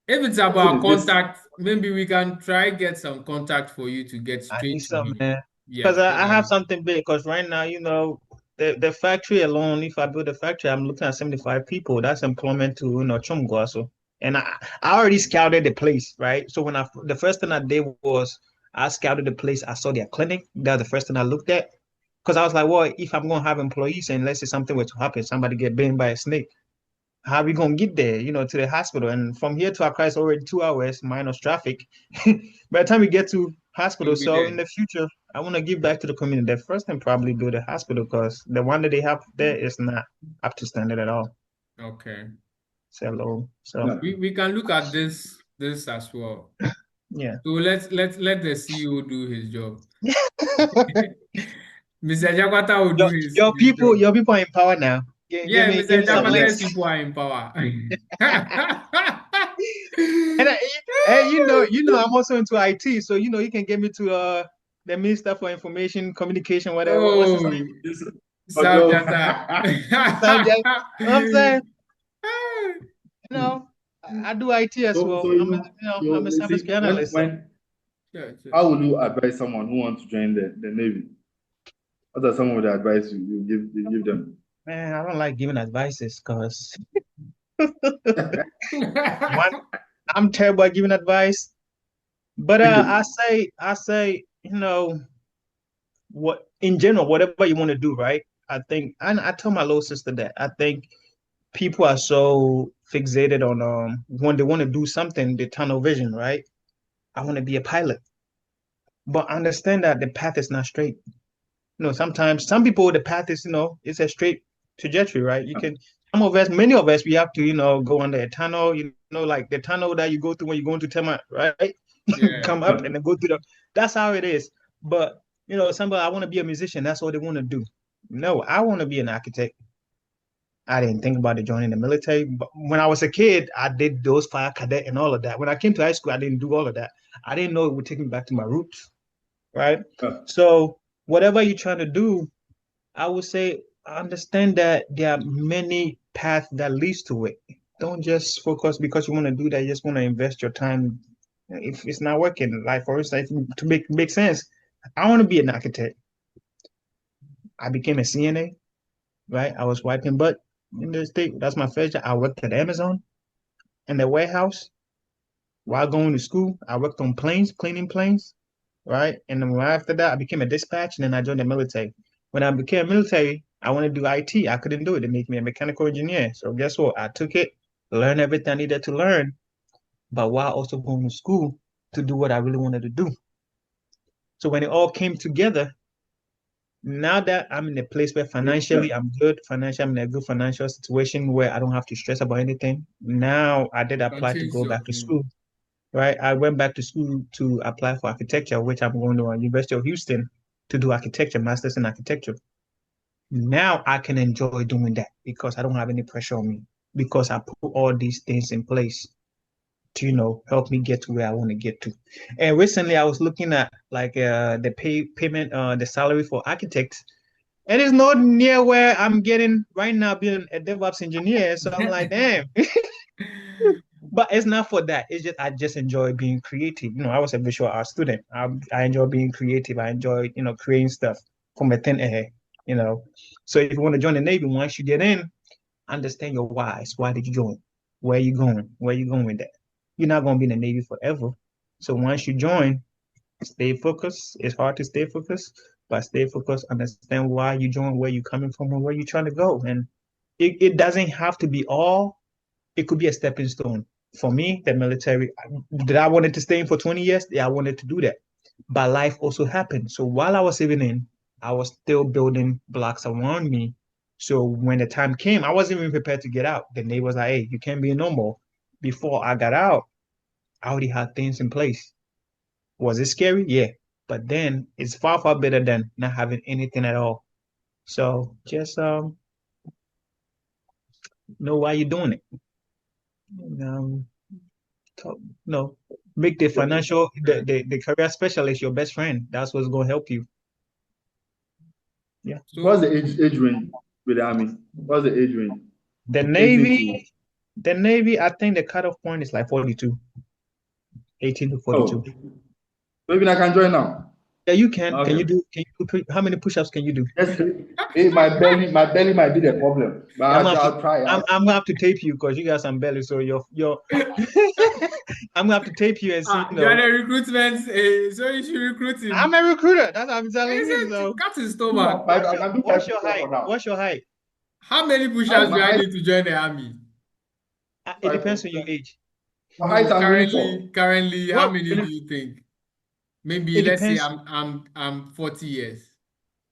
if it's about is this. contact, maybe we can try get some contact for you to get I straight need to some, him. man. Yeah, Because so I have that something big. Because right now, the factory alone, if I build a factory, I'm looking at 75 people. That's employment to, Chumguaso. And I already scouted the place, right? So the first thing I did was I scouted the place. I saw their clinic. That's the first thing I looked at. Because I was like, well, if I'm going to have employees and let's say something were to happen, somebody get bitten by a snake, how are we going to get there, to the hospital? And from here to Accra is already 2 hours minus traffic. By the time we get to hospital, you'll be so there. in the future, I want to give back to the community. The first thing probably build a hospital because the one that they have there is not up to standard at all. Okay. So low. So Yeah. We can look at this as well. yeah. So let the CEO do his job. Mr. Jakarta will do Your, your his people, job. your people are in power now. Give Yeah, me give Mr. me some Jakarta's links. people are in power. And I'm also into IT, so you can get me to the Minister for Information Communication, whatever. What's his name? Oh, This South although Jata. Sam Jack. I'm saying, you know, I do IT as so well. so I'm a you cybersecurity see when analyst. So when Sure, sure. How will you advise someone who wants to join the Navy? What are some of the advice you give them? Man, I don't like giving advices because one, I'm terrible at giving advice. But Okay. I say, what in general, whatever you want to do, right? I think, and I told my little sister that I think people are so fixated on when they want to do something, they tunnel vision, right? I want to be a pilot, but understand that the path is not straight. Sometimes some people the path is, it's a straight trajectory, right? You can some of us, many of us, we have to, go under a tunnel, like the tunnel that you go through when you go into Tema, right? Yeah. Come up and then go through the that's how it is. But somebody I want to be a musician, that's what they want to do. No, I want to be an architect. I didn't think about it joining the military. But when I was a kid, I did those fire cadet and all of that. When I came to high school, I didn't do all of that. I didn't know it would take me back to my roots, right? So whatever you're trying to do, I would say understand that there are many paths that leads to it. Don't just focus because you want to do that. You just want to invest your time. If it's not working, like for instance, to make sense, I want to be an architect. I became a CNA, right? I was wiping butt in the state. That's my first job. I worked at Amazon in the warehouse while going to school. I worked on planes, cleaning planes, right? And then right after that, I became a dispatch, and then I joined the military. When I became military, I wanted to do IT. I couldn't do it. They made me a mechanical engineer. So guess what? I took it, learned everything I needed to learn, but while also going to school to do what I really wanted to do. So when it all came together, now that I'm in a place where financially I'm good, financially I'm in a good financial situation where I don't have to stress about anything. Now I did Can apply to change go your back to view. school, right? I went back to school to apply for architecture, which I'm going to University of Houston to do architecture, master's in architecture. Now I can enjoy doing that because I don't have any pressure on me because I put all these things in place to, help me get to where I want to get to. And recently I was looking at like the payment, the salary for architects, and it's not near where I'm getting right now being a DevOps engineer. So I'm like, damn. But it's not for that. It's just I just enjoy being creative. I was a visual art student. I enjoy being creative. I enjoy, creating stuff from a thin air, you know. So if you want to join the Navy, once you get in, understand your whys. Why did you join? Where are you going? Where are you going with that? You're not going to be in the Navy forever. So once you join, stay focused. It's hard to stay focused, but stay focused. Understand why you join, where you're coming from, and where you're trying to go. And it doesn't have to be all. It could be a stepping stone. For me, the military, did I wanted to stay in for 20 years? Yeah, I wanted to do that. But life also happened. So while I was living in, I was still building blocks around me. So when the time came, I wasn't even prepared to get out. The neighbor was like, hey, you can't be no more. Before I got out, I already had things in place. Was it scary? Yeah. But then it's far, far better than not having anything at all. So just know why you're doing it. Um, no, make the financial, Yeah. the career specialist your best friend. That's what's going to help you. Yeah. What's the So, age range with the army? What's the age range? The 18 to Navy, the Navy, I think the cutoff point is like 42, 18 to 42. oh, maybe I can join now. Yeah, you can. Can you Okay. do, how many push-ups can you do? Yes, my belly might be the problem, but I'm gonna have to, I'll try. I'm gonna have to tape you because you got some belly. So your, I'm gonna have to tape you and see, you are the recruitment, so you should recruit I'm him. a recruiter. That's what I'm He telling you. said, So cut his stomach. I can do what's 5 your push-ups height? for now. What's your height? How many push-ups do My I height, need to join the army? It my depends on your age. height, No, I'm really tall. currently, how Well, many do you think? Maybe it let's say depends. I'm 40 years.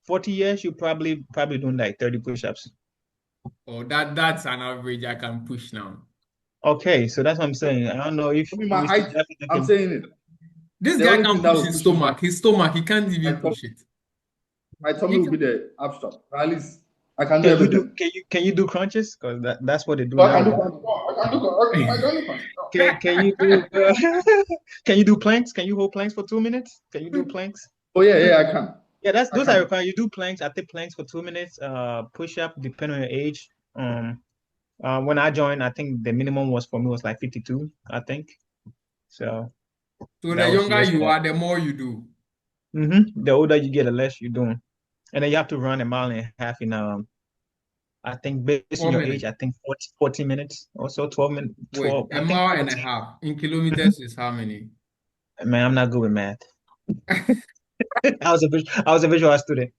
40 years, you probably doing like 30 push-ups. Or that's an average I can push now. Okay, so that's what I'm saying. I don't know if I mean, my we still height, I'm definitely. saying it. This The guy only thing can that push will his push me back, stomach. His stomach, he can't my even tummy, push it. my tummy He will be can, the abstract. At least I can do Can you do everything. can you do crunches? Because that's what they do So I can now, do, right? I can do, I can do. Can you do can you do planks? Can you hold planks for 2 minutes? Can you do planks? Oh yeah, I can. Yeah, that's I those are can. required. You do planks. I think planks for 2 minutes. Push up depending on your age. When I joined, I think the minimum was for me was like 52. I think so. So the That was younger years you back. are, the more you do. The older you get, the less you're doing. And then you have to run a mile and a half in I think based on your age, 4 minutes. I think 40 minutes or so, 12 minutes, Wait, 12, a I think mile and a 14. half in Mhm. kilometers is how many? Man, I'm not good with math. I was a visual student.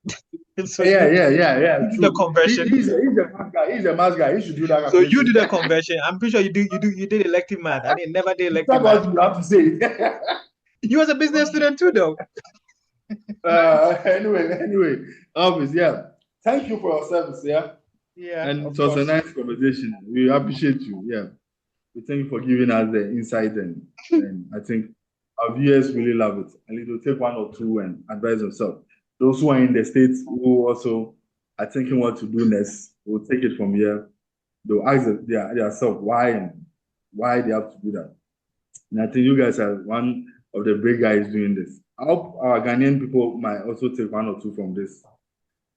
So Yeah, yeah, yeah, yeah. you do the True. conversion. He's a math guy. He's a math guy. He should do that So you calculation. do the conversion. I'm pretty sure you did elective math. I didn't never did elective That's what math. you have to say. You was a business student too, though. Anyway, Elvis, yeah. Thank you for your service, yeah. Yeah, And it of was a course. nice conversation. We appreciate you, yeah. We thank you for giving us the insight, and I think our viewers really love it. And it will take one or two and advise themselves. Those who are in the States who also are thinking what to do next will take it from here. They'll ask themselves why and why they have to do that. And I think you guys are one of the big guys doing this. I hope our Ghanaian people might also take one or two from this,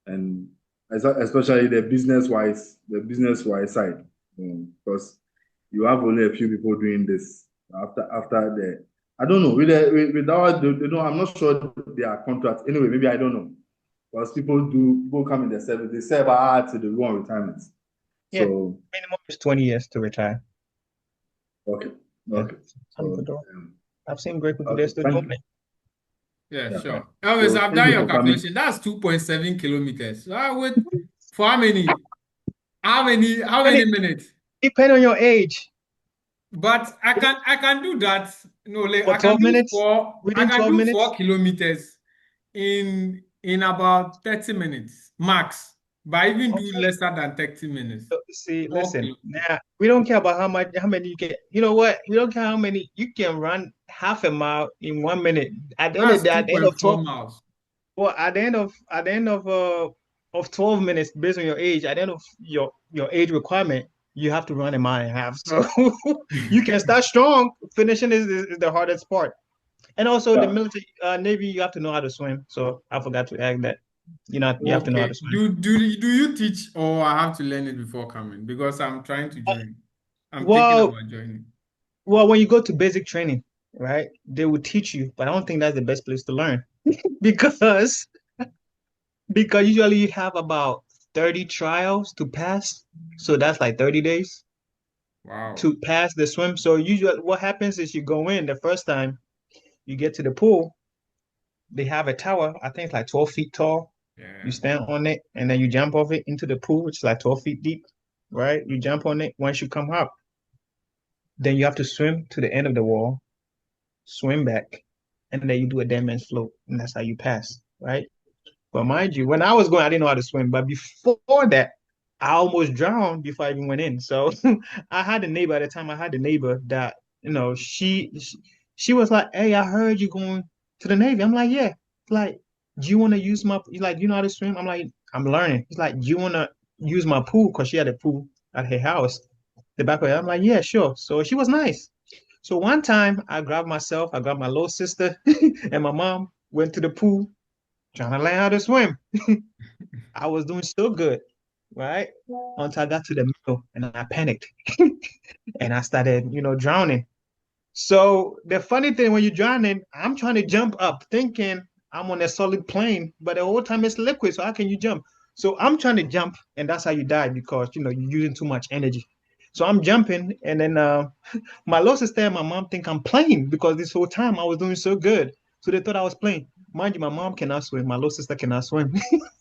and especially the business wise side, because you have only a few people doing this after the. I don't know with our they don't. I'm not sure their contract. Anyway, maybe I don't know. Because people come in the service, they serve hard till they go on retirement. Yeah, So minimum is 20 years to retire. okay, Yeah, okay. some So people do. I've seen great people. They're okay, still thank doing you. it. Yeah, Yeah. sure. Elvis, So I've thank done you your for coming. calculation. That's 2.7 kilometers. For how many And minutes? depend on your age. But I can do that. No, like For 12 minutes, I within can 12 do four minutes. kilometers in about 30 minutes max. But I even do Okay. lesser than 30 minutes. So, see, 4 kilo. listen. Now we don't care about how many you can. You know what? We don't care how many you can run half a mile in 1 minute. At the end of That's the, at the end of 12, 2.4 miles. well, at the end of 12 minutes, based on your age, at the end of your age requirement, you have to run a mile and a half. So you can start strong. Finishing is the hardest part. And also the Yeah. military, Navy, you have to know how to swim. So I forgot to add that. You have to know how to Okay. swim. Do you teach or I have to learn it before coming? Because I'm trying to join. I'm thinking Well, about joining. well, when you go to basic training, right, they will teach you, but I don't think that's the best place to learn because because usually you have about 30 trials to pass. So that's like 30 days Wow. to pass the swim. So usually what happens is you go in the first time you get to the pool, they have a tower, I think it's like 12 feet tall. You Yeah. stand on it and then you jump off it into the pool, which is like 12 feet deep, right? You jump on it. Once you come up, then you have to swim to the end of the wall, swim back, and then you do a dead man's float, and that's how you pass, right? But mind you, when I was going, I didn't know how to swim. But before that, I almost drowned before I even went in. So I had a neighbor at the time. I had a neighbor that, she was like, "Hey, I heard you going to the Navy." I'm like, "Yeah." Like, do you want to use my? He's like, "Do you know how to swim?" I'm like, "I'm learning." He's like, "Do you want to use my pool?" Because she had a pool at her house, the back way. I'm like, "Yeah, sure." So she was nice. So one time, I grabbed my little sister, and my mom went to the pool trying to learn how to swim. I was doing so good, right? Until I got to the middle and I panicked and I started, drowning. So the funny thing when you're drowning, I'm trying to jump up thinking I'm on a solid plane, but the whole time it's liquid. So how can you jump? So I'm trying to jump, and that's how you die because you're using too much energy. So I'm jumping, and then my little sister and my mom think I'm playing because this whole time I was doing so good. So they thought I was playing. Mind you, my mom cannot swim. My little sister cannot swim.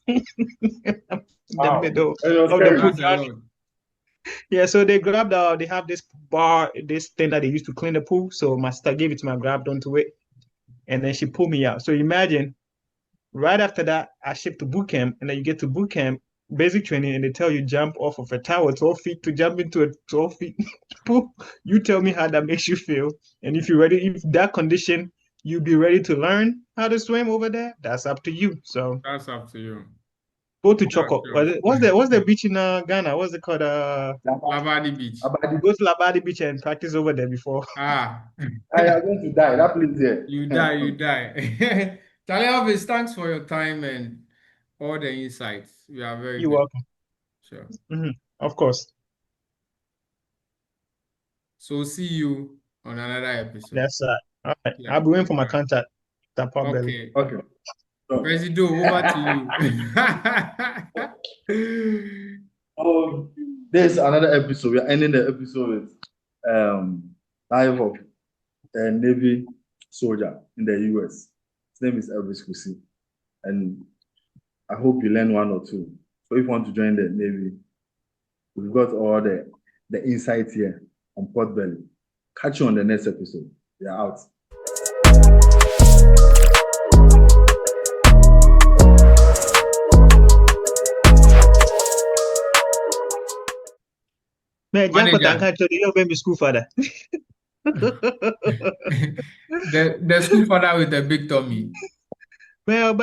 The Wow. middle It was of the pool scary. That's a drowning. lot. Yeah, so they have this bar, this thing that they used to clean the pool. So my sister gave it to me, I grabbed onto it, and then she pulled me out. So imagine right after that, I shipped to boot camp, and then you get to boot camp, basic training, and they tell you jump off of a tower 12 feet to jump into a 12 feet pool. You tell me how that makes you feel. And if you're ready, if that condition, you be ready to learn how to swim over there, that's up to you. So That's up to you. go to Yeah, Choco. sure. What's the beach in Ghana? What's it called? Lavadi Beach. Abadi, Go to Labadi Beach and practice over there before. Ah, I am going to die. That place there. you die, you die. Charlie Elvis, thanks for your time and all the insights. We are very You're good. welcome. Sure. Of course. So see you on another episode. That's All right. Yeah. I'll be waiting for my All right. contact. That pot belly. Okay. Okay. So, Presido, over to you. oh, there's another episode. We are ending the episode with life of a Navy soldier in the US. His name is Elvis Kusi. And I hope you learn one or two. So if you want to join the Navy, we've got all the insights here on Port Belly. Catch you on the next episode. We are out. Man, Jack Manager. can't tell you baby school father. The school father with the big tummy. Man,